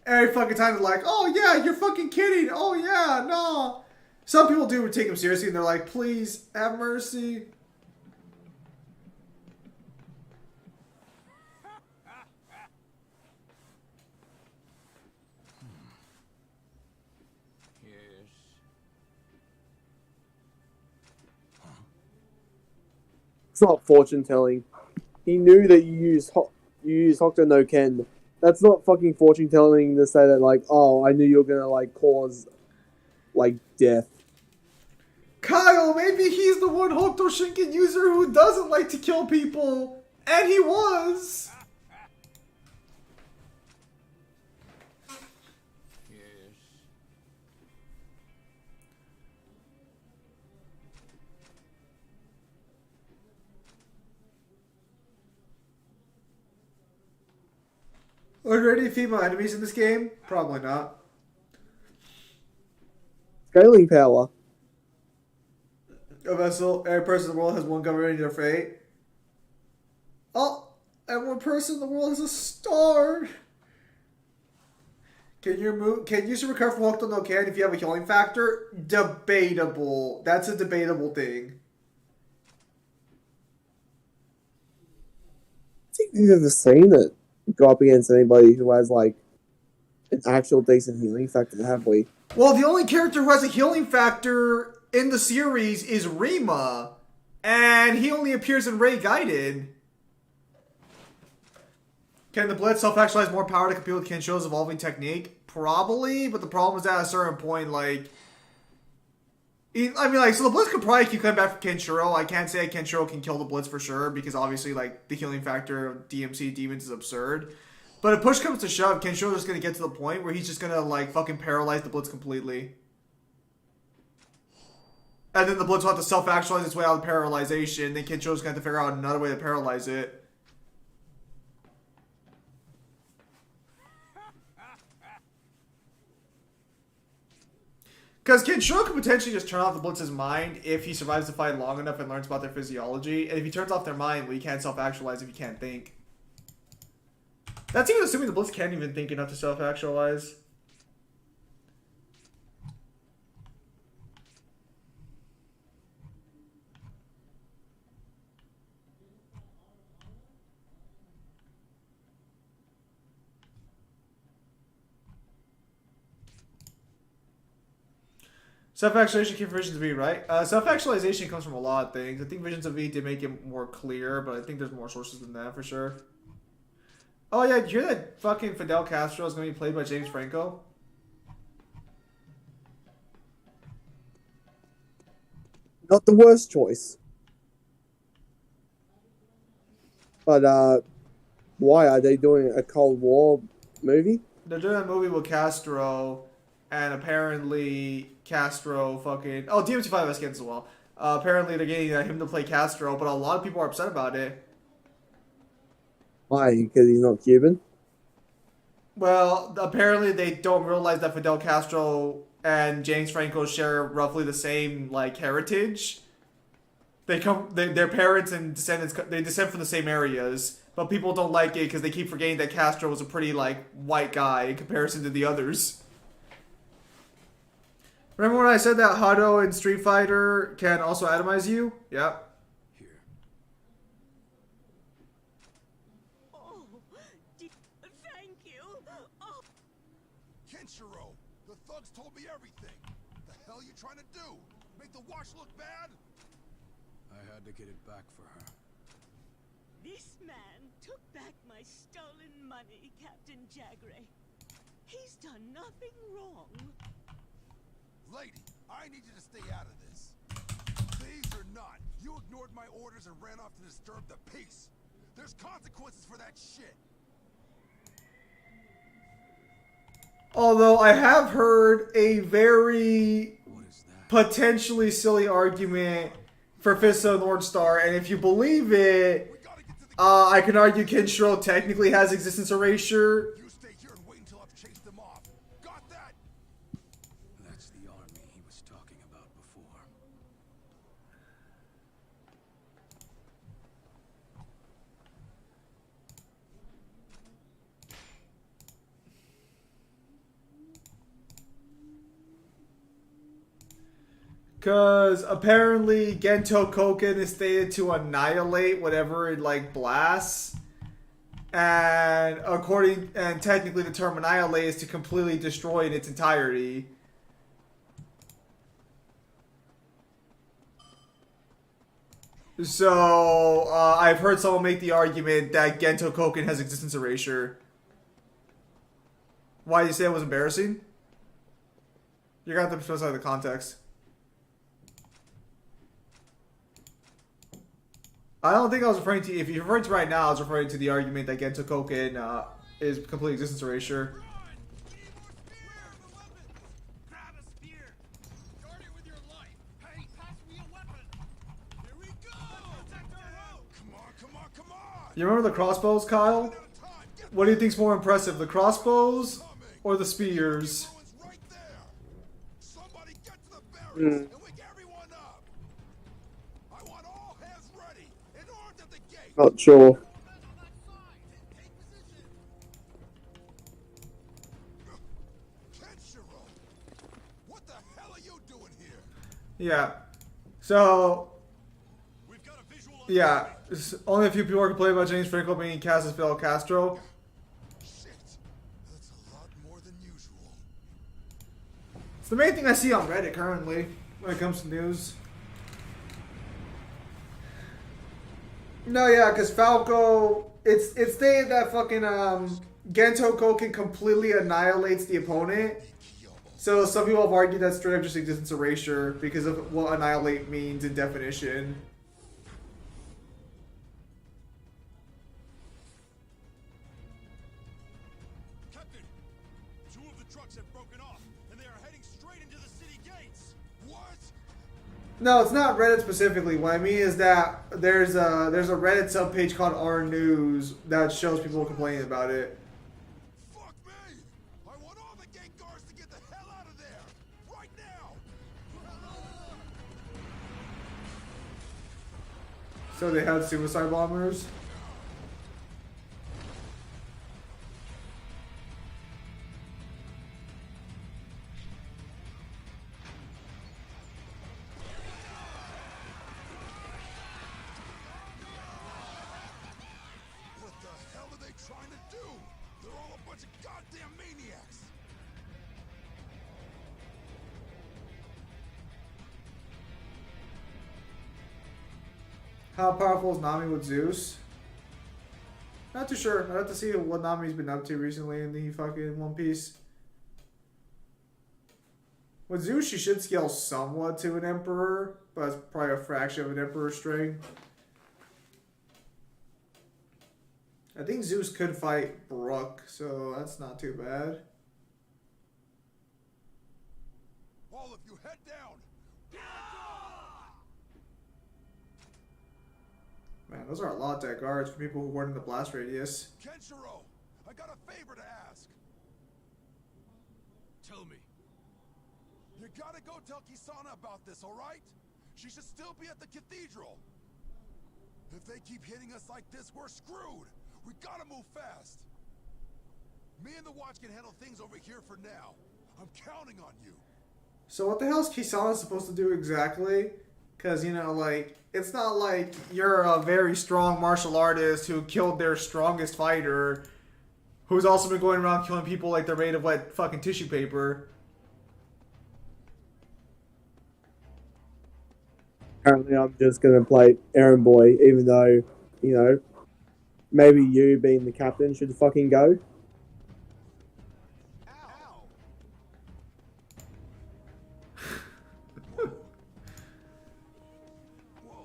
Every fucking time they're like, oh yeah, you're fucking kidding. Oh yeah, no. Some people do take him seriously and they're like, please, have mercy. yes. That's not fortune telling. He knew that you used Hokuto no Ken. That's not fucking fortune telling to say that like, oh, I knew you were gonna like cause like death. Kyle, maybe he's the one Hokuto Shinken user who doesn't like to kill people, and he was. Yes. Are there any female enemies in this game? Probably not. Scaling power. A vessel, every person in the world has one governing their fate. Oh, and one person in the world has a star. Can you recover from Hokuto no Ken if you have a healing factor? Debatable. That's a debatable thing. I think we've ever seen it go up against anybody who has like an actual decent healing factor, have we? Well, the only character who has a healing factor in the series is Rima, and he only appears in Ray Guided. Can the Blitz self-actualize more power to compete with Kenshiro's evolving technique? Probably, but the problem is at a certain point, like... so the Blitz could probably keep coming back from Kenshiro. I can't say Kenshiro can kill the Blitz for sure, because obviously, like, the healing factor of DMC demons is absurd. But if push comes to shove, Kenshiro's just gonna get to the point where he's just gonna, like, fucking paralyze the Blitz completely. And then the Blitz will have to self-actualize its way out of paralyzation, then Kenshiro's gonna have to figure out another way to paralyze it. Because Kenshiro could potentially just turn off the Blitz's mind if he survives the fight long enough and learns about their physiology. And if he turns off their mind, well, you can't self-actualize if you can't think. That's even assuming the Blitz can't even think enough to self-actualize. Self-actualization came from Visions of E, right? Self-actualization comes from a lot of things. I think Visions of E did make it more clear, but I think there's more sources than that for sure. Oh yeah, did you hear that fucking Fidel Castro is going to be played by James Franco? Not the worst choice. But, why? Are they doing a Cold War movie? They're doing a movie with Castro, and apparently Castro fucking... Oh, DMC5 has kids as well. Apparently they're getting him to play Castro, but a lot of people are upset about it. Why? Because he's not Cuban? Well, apparently they don't realize that Fidel Castro and James Franco share roughly the same, like, heritage. Their parents and descendants, they descend from the same areas, but people don't like it because they keep forgetting that Castro was a pretty, like, white guy in comparison to the others. Remember when I said that Hado in Street Fighter can also atomize you? Yep. Here. Oh, thank you. Oh. Kenshiro, the thugs told me everything. The hell you trying to do? Make the wash look bad? I had to get it back for her. This man took back my stolen money, Captain Jagray. He's done nothing wrong. Lady, I need you to stay out of this. Thieves or not, you ignored my orders and ran off to disturb the peace. There's consequences for that shit. Although I have heard a very What is that? potentially silly argument for Fist of the North Star, and if you believe it, We gotta get to the I can argue Kenshiro technically has existence erasure. You stay here and wait until I've chased them off. Got that? That's the army he was talking about before. Because apparently Gento Koken is stated to annihilate whatever it, like, blasts. And technically the term annihilate is to completely destroy in its entirety. So, I've heard someone make the argument that Gento Koken has existence erasure. Why did you say it was embarrassing? You're gonna have to specify the context. I don't think I was referring to... If you're referring to right now, I was referring to the argument that Gento Koken is complete existence erasure. You remember the crossbows, Kyle? What do you think's more impressive, the crossbows or the spears? Not sure. What the hell are you doing here? Yeah. So... Yeah. Only a few people are complaining about James Franco being cast as Fidel Castro. Shit. That's a lot more than usual. It's the main thing I see on Reddit currently when it comes to news. No, yeah, because Falco, it's stated that fucking Gento Koken completely annihilates the opponent. So some people have argued that straight up just existence erasure because of what annihilate means in definition. Captain, 2 of the trucks have broken off, and they are heading straight into the city gates. What? No, it's not Reddit specifically. What I mean is that there's a Reddit subpage called R News that shows people complaining about it. Fuck me! I want all the gate guards to get the hell out of there! Right now! So they had suicide bombers. What the hell are they trying to do? They're all a bunch of goddamn maniacs! How powerful is Nami with Zeus? Not too sure. I'd have to see what Nami's been up to recently in the fucking One Piece. With Zeus, she should scale somewhat to an Emperor, but it's probably a fraction of an Emperor string. I think Zeus could fight Brook, so that's not too bad. All of you, head down! Man, those are a lot of dead guards for people who weren't in the blast radius. Kenshiro, I got a favor to ask. Tell me. You gotta go tell Kisana about this, alright? She should still be at the cathedral. If they keep hitting us like this, we're screwed. We gotta move fast. Me and the watch can handle things over here for now. I'm counting on you. So what the hell is Kisana supposed to do exactly? Because, you know, like, it's not like you're a very strong martial artist who killed their strongest fighter, who's also been going around killing people like they're made of wet fucking tissue paper. Apparently, I'm just gonna play errand boy, even though, you know, maybe you being the captain should fucking go. Ow! Whoa.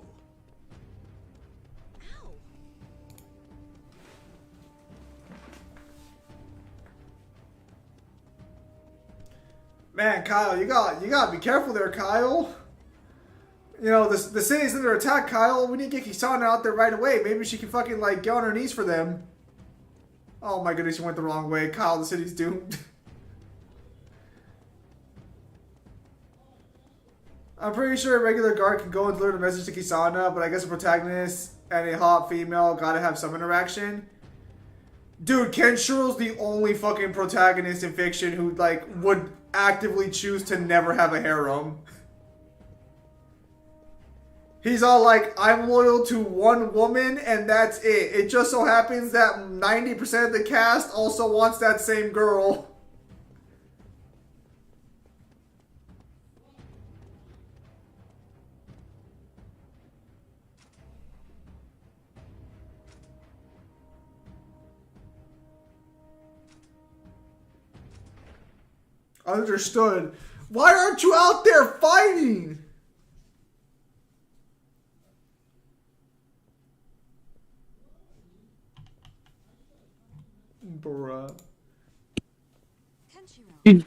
Ow! Man, Kyle, you gotta be careful there, Kyle. You know, the city's under attack, Kyle. We need to get Kisana out there right away. Maybe she can fucking, like, get on her knees for them. Oh my goodness, you went the wrong way. Kyle, the city's doomed. I'm pretty sure a regular guard can go and deliver the message to Kisana, but I guess a protagonist and a hot female gotta have some interaction. Dude, Kenshiro's the only fucking protagonist in fiction who, like, would actively choose to never have a harem. He's all like, I'm loyal to one woman, and that's it. It just so happens that 90% of the cast also wants that same girl. Understood. Why aren't you out there fighting? Bruh. Kenshiro,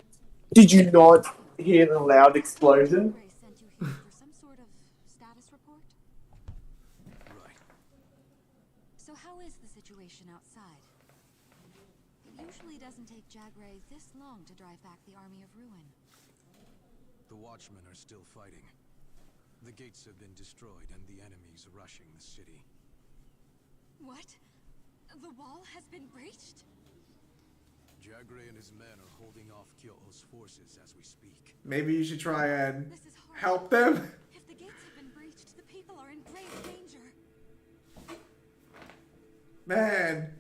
Did you not hear the loud explosion? Jagre sent you here for some sort of status report? Right. So how is the situation outside? It usually doesn't take Jagre this long to drive back the army of ruin. The Watchmen are still fighting. The gates have been destroyed and the enemies rushing the city. What? The wall has been breached? Jagre and his men are holding off Kyoto's forces as we speak. Maybe you should try and This is hard. help them. If the gates have been breached, the people are in grave danger. Man.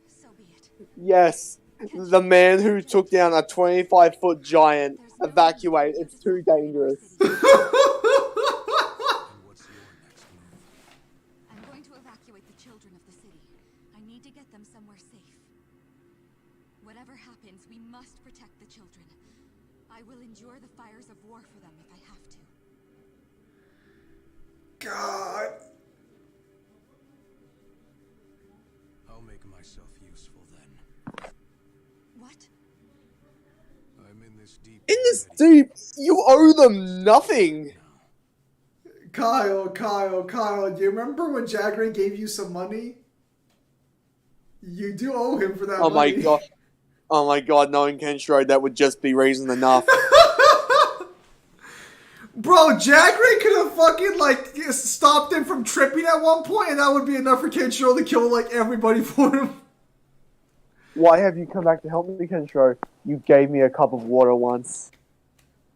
So be it. Yes. The man who took down a 25-foot giant. Evacuate. It's too dangerous. And what's your next move? I'm going to evacuate the children of the city. I need to get them somewhere safe. Whatever happens, we must protect the children. I will endure the fires of war for them if I have to. God. I'll make myself useful then. What? I'm in this deep. In this already. deep, you owe them nothing. Kyle, do you remember when Jagre gave you some money? You do owe him for that Oh my money. god. Oh my god, knowing Kenshiro, that would just be reason enough. Bro, Jagre could have fucking, like, stopped him from tripping at one point, and that would be enough for Kenshiro to kill, like, everybody for him. Why have you come back to help me, Kenshiro? You gave me a cup of water once.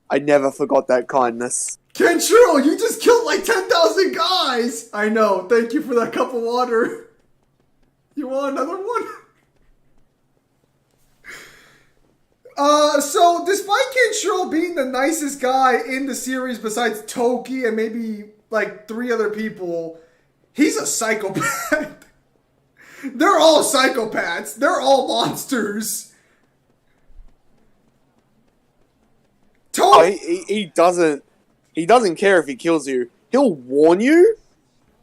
I never forgot that kindness. Kenshiro, you just killed, like, 10,000 guys! I know, thank you for that cup of water. You want another one? So despite Kenshiro being the nicest guy in the series besides Toki and maybe like 3 other people, he's a psychopath. They're all psychopaths. They're all monsters. Toki, He doesn't care if he kills you. He'll warn you,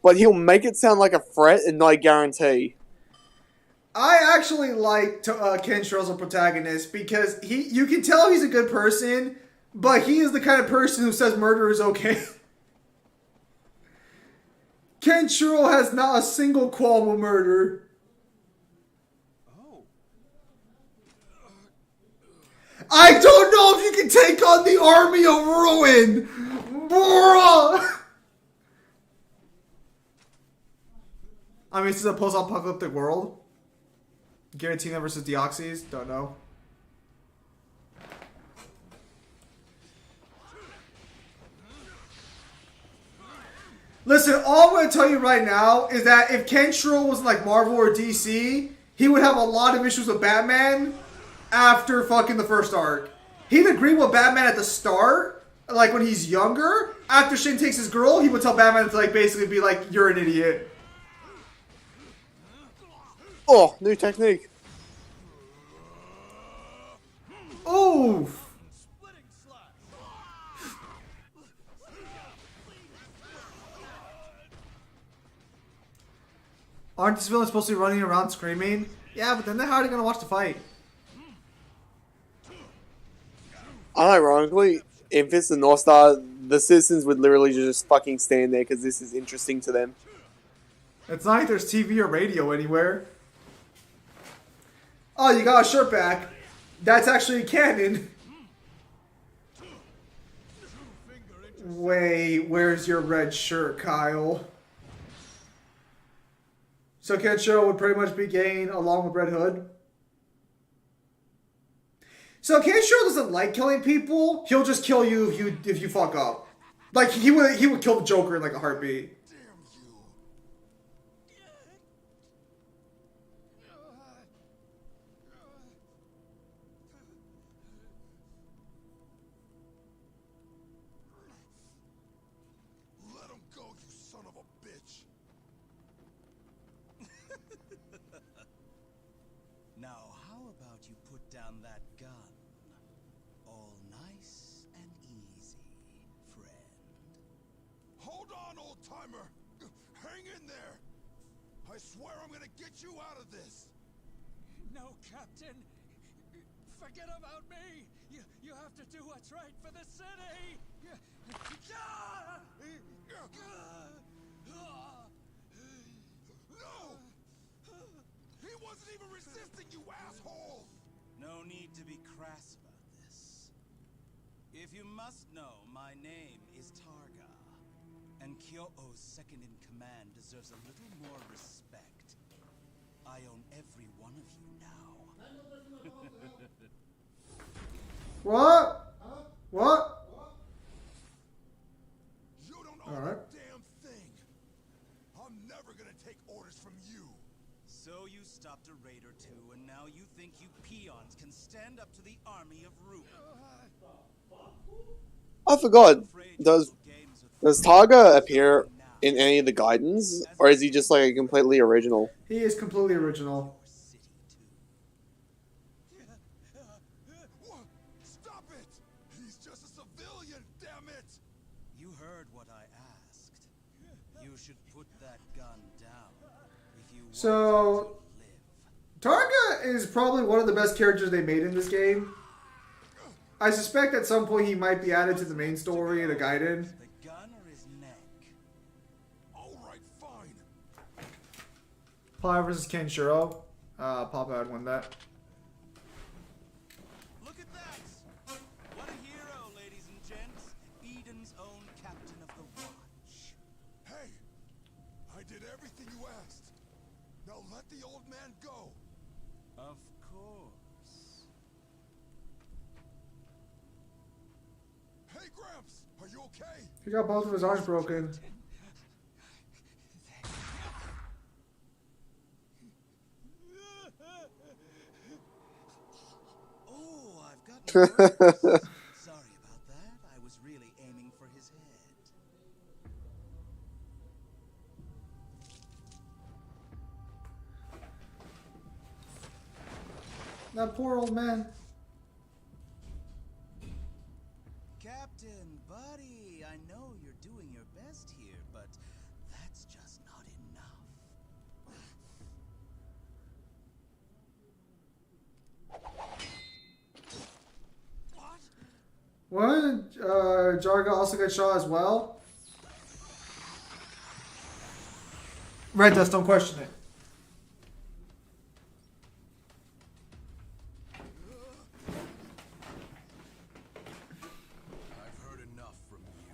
but he'll make it sound like a threat and not a guarantee. I actually like Kenshiro as a protagonist because you can tell he's a good person, but he is the kind of person who says murder is okay. Kenshiro has not a single qualm with murder. Oh. I don't know if you can take on the army of ruin, bruh. I mean, this is a post-apocalyptic world. Giratina versus Deoxys? Don't know. Listen, all I'm going to tell you right now is that if Kenshiro was like Marvel or DC, he would have a lot of issues with Batman after fucking the first arc. He'd agree with Batman at the start, like when he's younger. After Shin takes his girl, he would tell Batman to like basically be like, you're an idiot. Oh, new technique. Oof. Aren't these villains supposed to be running around screaming? Yeah, but then how are they going to watch the fight? Unironically, if it's the North Star, the citizens would literally just fucking stand there because this is interesting to them. It's not like there's TV or radio anywhere. Oh, you got a shirt back. That's actually canon. Wait, where's your red shirt, Kyle? So Kenshiro would pretty much be Gain along with Red Hood. So Kenshiro doesn't like killing people. He'll just kill you if you fuck up. Like he would kill the Joker in like a heartbeat. Let him go, you son of a bitch. Now, how about you put down that gun? All in there! I swear I'm gonna get you out of this! No, Captain. Forget about me. You have to do what's right for the city. No! He wasn't even resisting, you asshole! No need to be crass about this. If you must know, my name is Targa. And Kyoto's second-in-command deserves a little more respect. I own every one of you now. What? What? You don't own All right. a damn thing! I'm never gonna take orders from you! So you stopped a raid or two, and now you think you peons can stand up to the army of Ruin. I forgot. Does Targa appear in any of the Gaidens, or is he just like a completely original? He is completely original. Stop it! He's just a civilian, damn it! You heard what I asked. You should put that gun down if you want So, to live. Targa is probably one of the best characters they made in this game. I suspect at some point he might be added to the main story in a Gaiden. The gun or his neck? Alright, fine. Pie versus Kenshiro. Papa would win that. Look at that! What a hero, ladies and gents. Eden's own captain of the watch. Hey! I did everything you asked. Now let the old man go. Of course. Hey, Gramps! Are you okay? He got both of his arms broken. Oh, I've got nerves. Sorry about that. I was really aiming for his head. That poor old man. Captain, buddy, I know you're doing your best here, but that's just not enough. What? Jarga also got shot as well? Red Dust, don't question it. I've heard enough from you.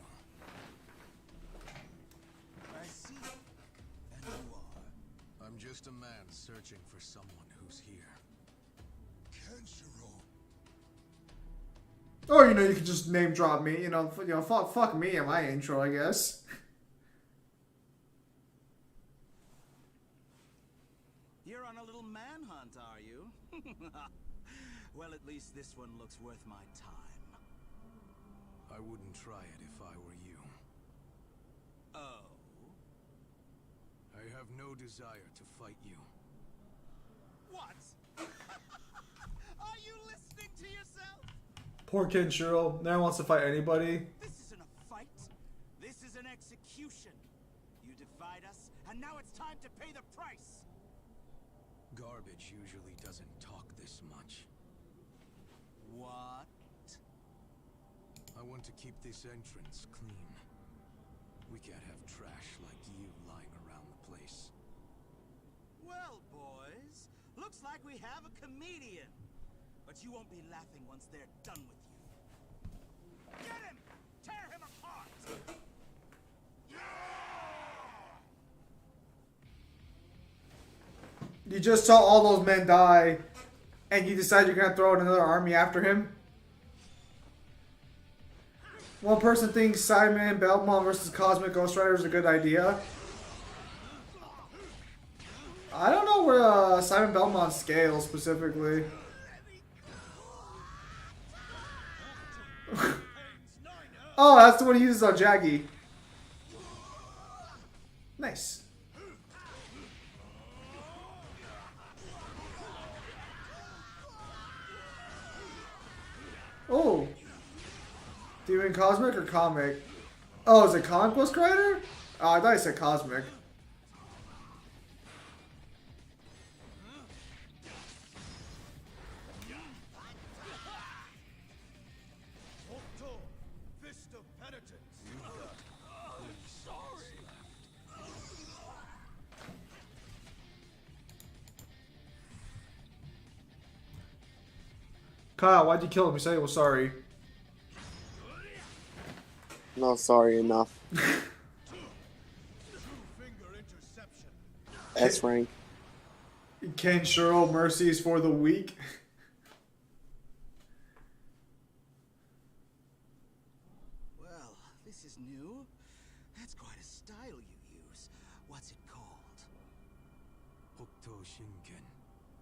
I see. And you are? I'm just a man searching for someone who's here. Kenshiro. Or, you know, you could just name drop me. Fuck me in my intro, I guess. You're on a little manhunt, are you? Well, at least this one looks worth my time. I wouldn't try it if I were you. Oh? I have no desire to fight you. What? Are you listening to yourself? Poor Kenshiro. Never wants to fight anybody. This isn't a fight. This is an execution. You defied us, and now it's time to pay the price. Garbage usually doesn't talk this much. What? I want to keep this entrance clean. We can't have trash like you lying around the place. Well, boys, looks like we have a comedian. But you won't be laughing once they're done with you. Get him! Tear him apart! You just saw all those men die, and you decide you're gonna throw in another army after him? One person thinks Simon Belmont versus Cosmic Ghost Rider is a good idea. I don't know where Simon Belmont scales specifically. Oh, that's the one he uses on Jaggy. Nice. Oh. Do you mean Cosmic or Comic? Oh, is it Conquest Rider? Oh, I thought you said Cosmic. Kyle, why'd you kill him? You said he was sorry. Not sorry enough. S rank. Kenshiro, mercies for the weak. Well, this is new. That's quite a style you use. What's it called? Hokuto Shinken.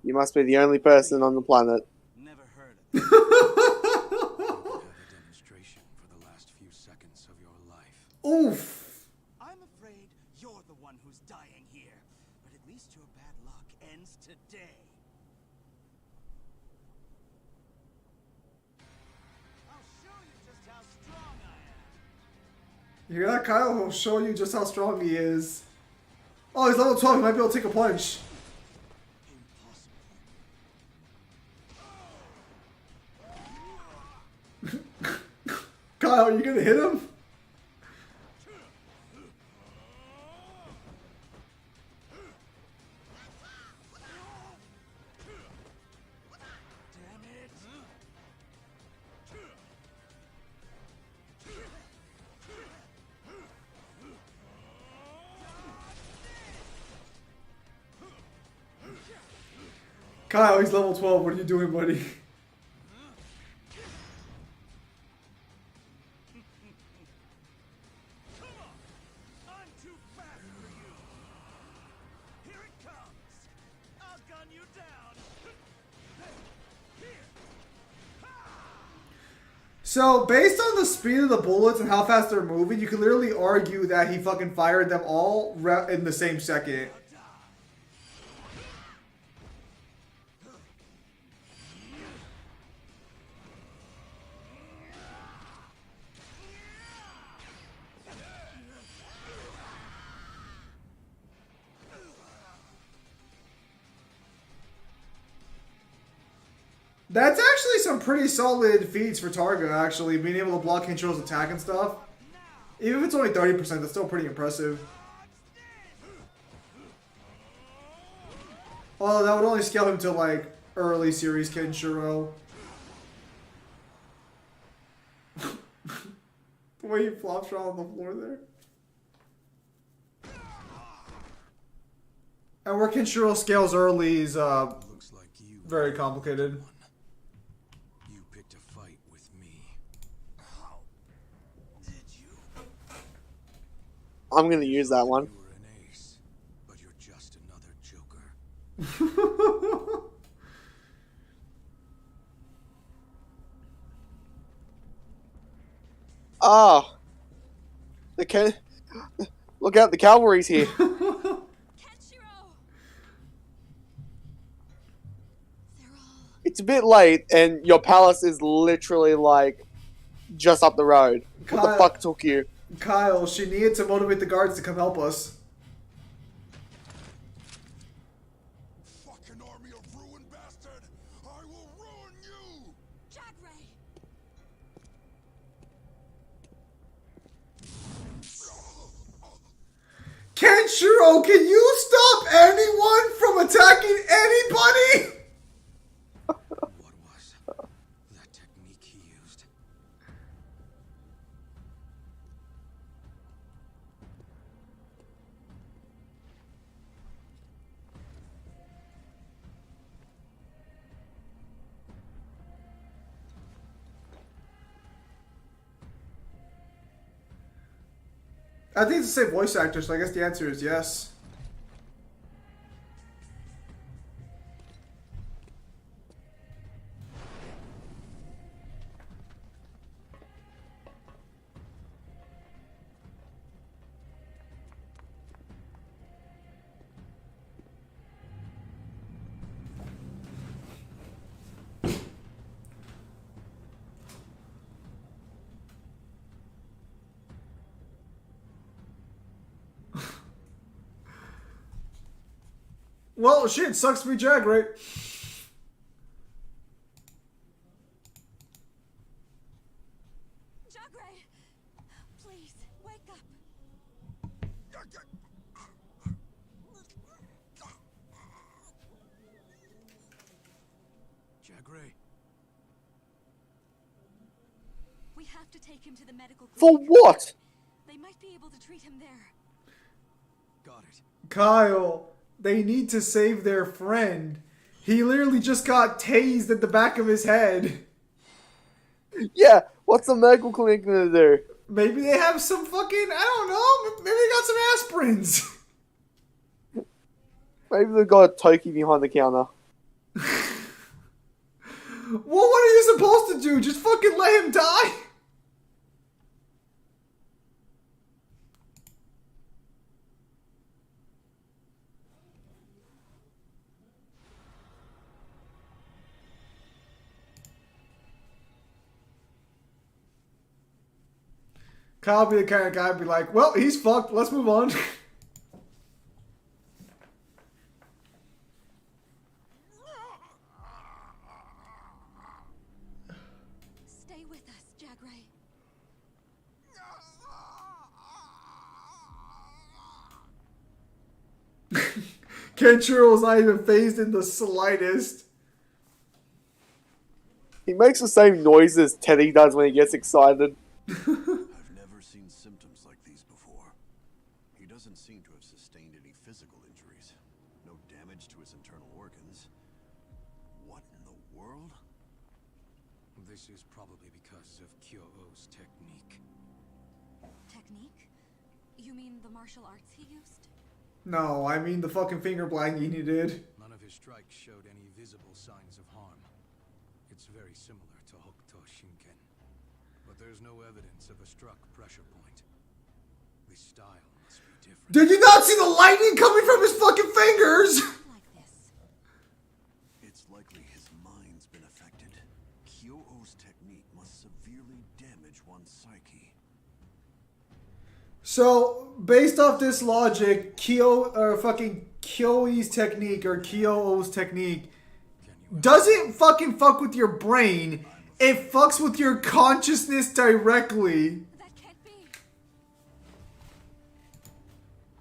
You must be the only person on the planet. Never heard of You could have a demonstration for the last few seconds of your life. Oof. I'm afraid you're the one who's dying here. But at least your bad luck ends today. I'll show you just how strong I am. You hear that, Kyle? He'll show you just how strong he is. Oh, he's level 12. He might be able to take a punch. Kyle, are you gonna hit him? Damn it! Kyle, he's level 12. What are you doing, buddy? Come on! I'm too fast for you! Here it comes! I'll gun you down! Here! So, based on the speed of the bullets and how fast they're moving, you could literally argue that he fucking fired them all in the same second. That's actually some pretty solid feats for Targa, actually, being able to block Kenshiro's attack and stuff. Even if it's only 30%, that's still pretty impressive. Although that would only scale him to, like, early series Kenshiro. The way he flops around on the floor there. And where Kenshiro scales early is Looks like you very complicated. You picked a fight with me. How did you? I'm gonna use that one. You were an ace, but you're just another joker. Ah! Look out, the cavalry's here. Kenshiro! They're all... It's a bit late, and your palace is literally, like, just up the road. What the Kyle- fuck took you? Kyle, she needed to motivate the guards to come help us. Fucking army of ruin bastard! I will ruin you! Jagray! Kenshiro, can you stop anyone from attacking anybody? What was that technique he used? I think it's the same voice actor, so I guess the answer is yes. Well, shit, sucks to be Jag, right? Jagray! Wake up. Jagray. We have to take him to the medical For clinic. what? They might be able to treat him there. Got it. Kyle, they need to save their friend. He literally just got tased at the back of his head. Yeah, what's the medical clinic gonna do? Maybe they have some fucking, I don't know, maybe they got some aspirins. Maybe they've got a Toki behind the counter. Well, what are you supposed to do? Just fucking let him die? Kyle be the kind of guy be like, well, he's fucked. Let's move on. Stay with us, Jagray. Kenshiro not even phased in the slightest. He makes the same noises Teddy does when he gets excited. I've never seen symptoms like these before. He doesn't seem to have sustained any physical injuries. No damage to his internal organs. What in the world? This is probably because of Kyo-Oh's technique. Technique? You mean the martial arts he used? No, I mean the fucking finger blanking he did. None of his strikes showed any visible signs of harm. It's very similar to Hokuto Shinken. But there's no evidence of a struck pressure point. The style must be different. Did you not see the lightning coming from his fucking fingers? Like this. It's likely his mind's been affected. Kyo-Oh's technique must severely damage one's psyche. So, based off this logic, Kyoi's technique or Kyo-Oh's technique doesn't fucking fuck with your brain. It fucks with your consciousness directly. That can't be.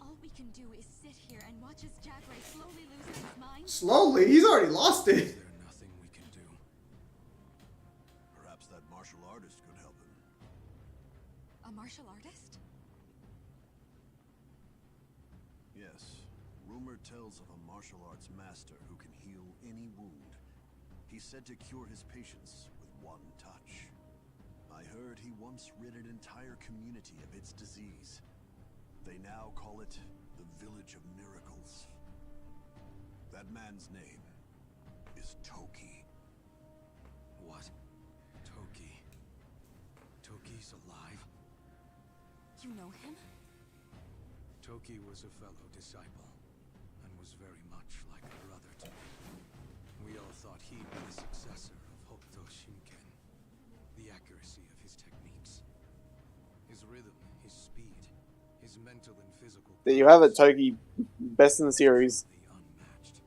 All we can do is sit here and watch as Jagray slowly loses his mind. Slowly? He's already lost it. Is there nothing we can do? Perhaps that martial artist could help him. A martial artist? Yes. Rumor tells of a martial arts master who can heal any wound. He's said to cure his patients with one touch. I heard he once rid an entire community of its disease. They now call it the Village of Miracles. That man's name is Toki. What? Toki? Toki's alive? You know him? Toki was a fellow disciple, and was very much like a brother to me. We all thought he'd be the successor of Hokuto Shinken. The accuracy of his techniques, his rhythm, his speed, his mental and physical... There you have it, Toki. Best in the series. ...unmatched.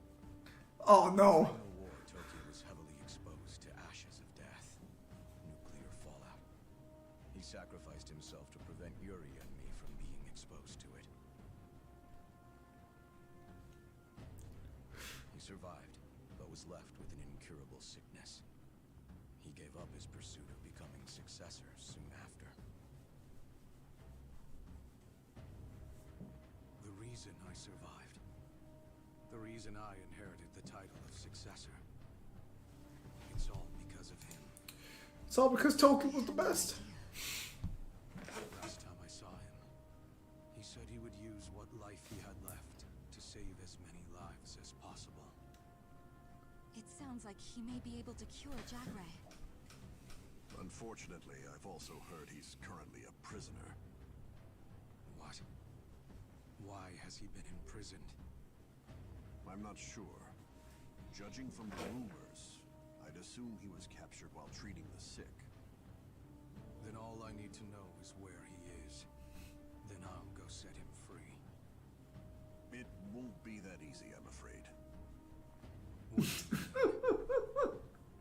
Oh no. In the war, Toki was heavily exposed to ashes of death, nuclear fallout. He sacrificed himself to prevent Yuri and me from being exposed to it. He survived, but was left with an incurable sickness. He gave up his pursuit of becoming successor soon after. The reason I survived, the reason I inherited the title of successor, it's all because of him. It's all because Toki was the best. Last time I saw him, he said he would use what life he had left to save as many lives as possible. It sounds like he may be able to cure Jagray. Unfortunately, I've also heard he's currently a prisoner. What? Why has he been imprisoned? I'm not sure. Judging from the rumors, I'd assume he was captured while treating the sick. Then all I need to know is where he is. Then I'll go set him free. It won't be that easy, I'm afraid.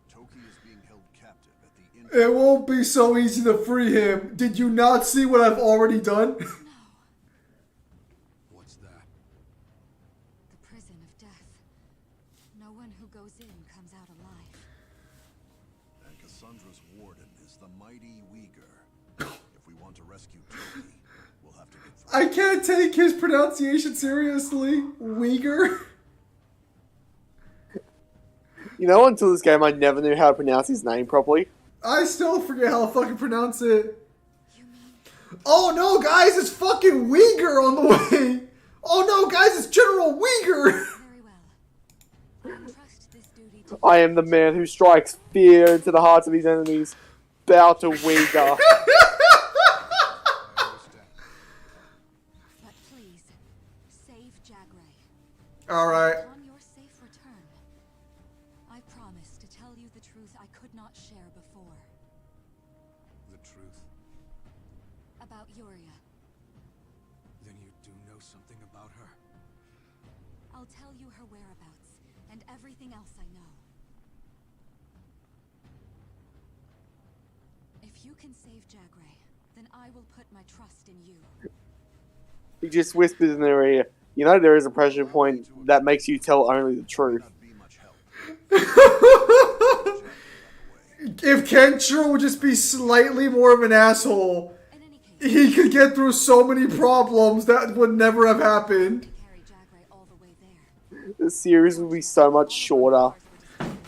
Toki is being held captive at the It won't be so easy to free him. Did you not see what I've already done? What's that? The prison of death. No one who goes in comes out alive. And Cassandra's warden is the mighty Uyghur. If we want to rescue Toby, we'll have to get through. I can't take his pronunciation seriously. Uyghur. You know, until this game, I never knew how to pronounce his name properly. I still forget how to fucking pronounce it. Oh no, guys, it's fucking Uyghur on the way. Oh no, guys, it's General Uyghur. Very well. I entrust this duty to I am the man who strikes fear into the hearts of his enemies. Bow to Uyghur. But please, save Jagray. Alright. On your safe return, I promise to tell you the truth I could not share before. The truth? About Yuria. Then you do know something about her? I'll tell you her whereabouts, and everything else I know. If you can save Jagray, then I will put my trust in you. He just whispers in their ear, you know there is a pressure point that makes you tell only the truth. Not be much help. If Kenshiro would just be slightly more of an asshole, In any case, he could get through so many problems that would never have happened. carry Jagray all the way there. The series would be so much shorter.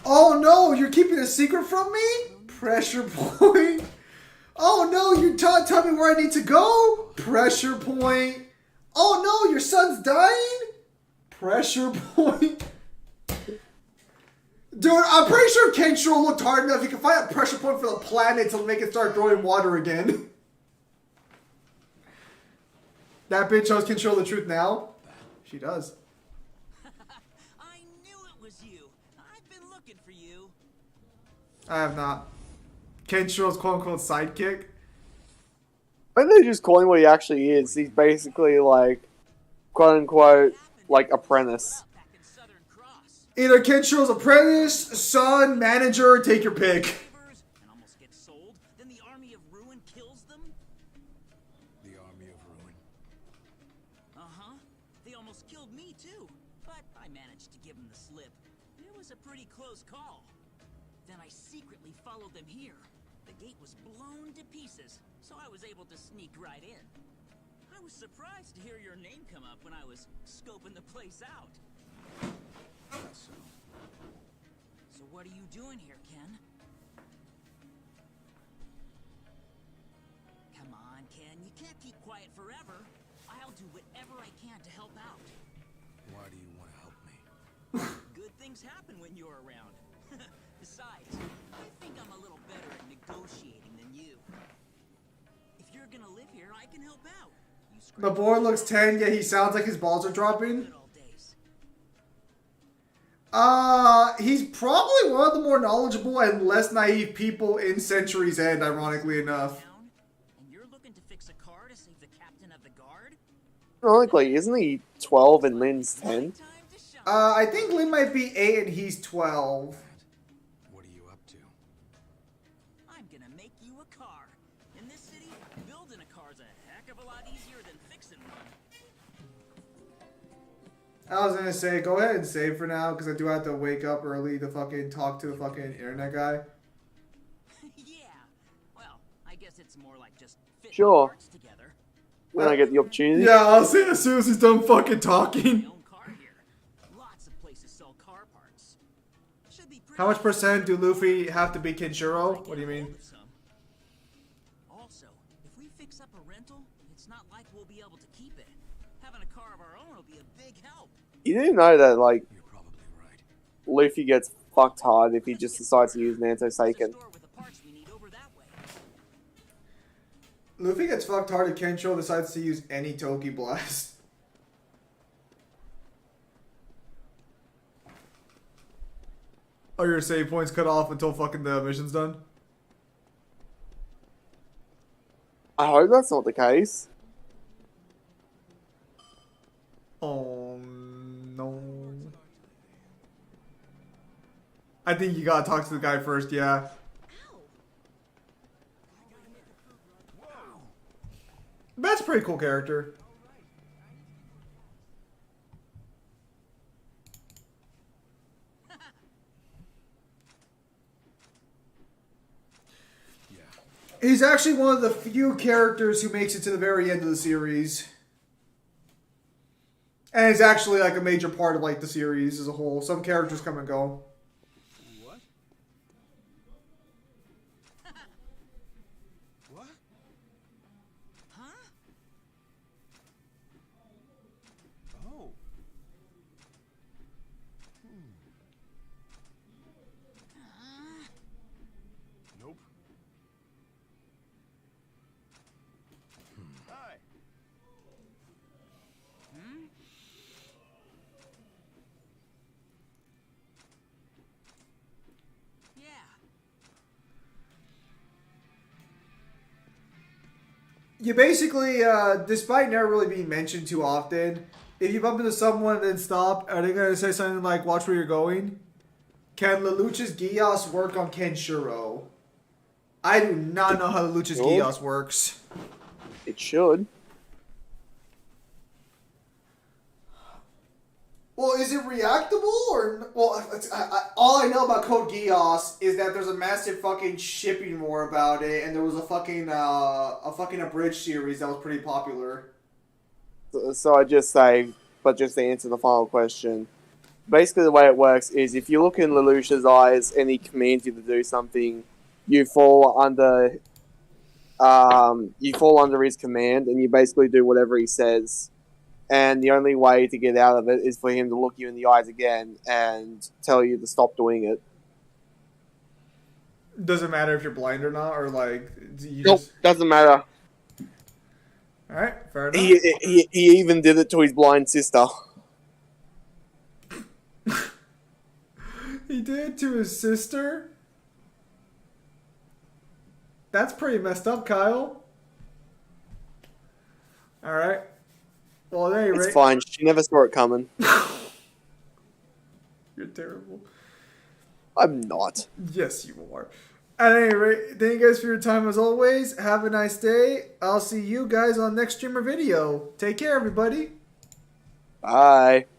Oh no, you're keeping a secret from me? Pressure point. Oh no, you tell me where I need to go? Pressure point. Oh no, your son's dying? Pressure point. Dude, I'm pretty sure Kenshiro looked hard enough. He can find a pressure point for the planet to make it start throwing water again. That bitch knows Kenshiro the truth now? She does. I knew it was you. I've been looking for you. I have not. Kenshiro's quote-unquote sidekick. I think they're just calling what he actually is. He's basically like, quote unquote, like apprentice. Back in Southern Cross. Either Kenshiro's apprentice, son, manager, take your pick. And almost get sold. Then the army of ruin kills them. The Army of Ruin. Uh-huh. They almost killed me too. But I managed to give them the slip. It was a pretty close call. Then I secretly followed them here. The gate was blown to pieces, so I was able to sneak right in. I was surprised to hear your name come up when I was scoping the place out. That's so. So what are you doing here, Ken? Come on, Ken. You can't keep quiet forever. I'll do whatever I can to help out. Why do you want to help me? Good things happen when you're around. Besides, I think I'm a little better at negotiating than you. If you're gonna live here, I can help out. You The boy looks 10, yet he sounds like his balls are dropping. good old days. He's probably one of the more knowledgeable and less naive people in Century's End, ironically enough. Down, and you're looking to fix a car to save the captain of the guard? Ironically, isn't he 12 and Lynn's 10? Time to shine. I think Lin might be 8 and he's 12. What are you up to? I'm gonna make you a car. In this city, building a car's a heck of a lot easier than fixing one. I was gonna say, go ahead and save for now, because I do have to wake up early to fucking talk to the fucking internet guy. Yeah. Well, I guess it's more like just fitting Sure. parts together. When I get the opportunity. Yeah, I'll say as soon as he's done fucking My talking. own car here. Lots of places sell car parts. Should be pretty How much easy. percent do Luffy have to be Kenshiro? What do you mean? Also, if we fix up a rental, it's not like we'll be able to keep it. Having a car of our own will be a big help. You do know that, like, You're probably right. Luffy gets fucked hard if he just decides to use Nanto There's a Seiken. store with the parts we need over that way. Luffy gets fucked hard if Kenshiro decides to use any Toki Blast. Are your save points cut off until fucking the mission's done? I hope that's not the case. Oh no. I think you gotta talk to the guy first, yeah. Ow! That's a pretty cool character. He's actually one of the few characters who makes it to the very end of the series. And it's actually like a major part of like the series as a whole. Some characters come and go. What? What? Huh? Oh. Nope. Hi. Yeah. You basically, despite never really being mentioned too often, if you bump into someone and then stop, are they going to say something like, watch where you're going? Can Lelouch's Gios work on Kenshiro? I do not know how Lelouch's Nope. Gios works. It should. Well, is it reactable or well? All I know about Code Geass is that there's a massive fucking shipping war about it, and there was a fucking abridged series that was pretty popular. So I just say, but just to answer the final question, basically the way it works is if you look in Lelouch's eyes and he commands you to do something, you fall under his command, and you basically do whatever he says. And the only way to get out of it is for him to look you in the eyes again and tell you to stop doing it. Doesn't matter if you're blind or not, or like you Nope, just. doesn't matter. All right, fair enough. He even did it to his blind sister. He did it to his sister. That's pretty messed up, Kyle. All right. Well, at any rate, It's fine. She never saw it coming. you're terrible. I'm not. Yes, you are. At any rate, thank you guys for your time as always. Have a nice day. I'll see you guys on next stream or video. Take care, everybody. Bye.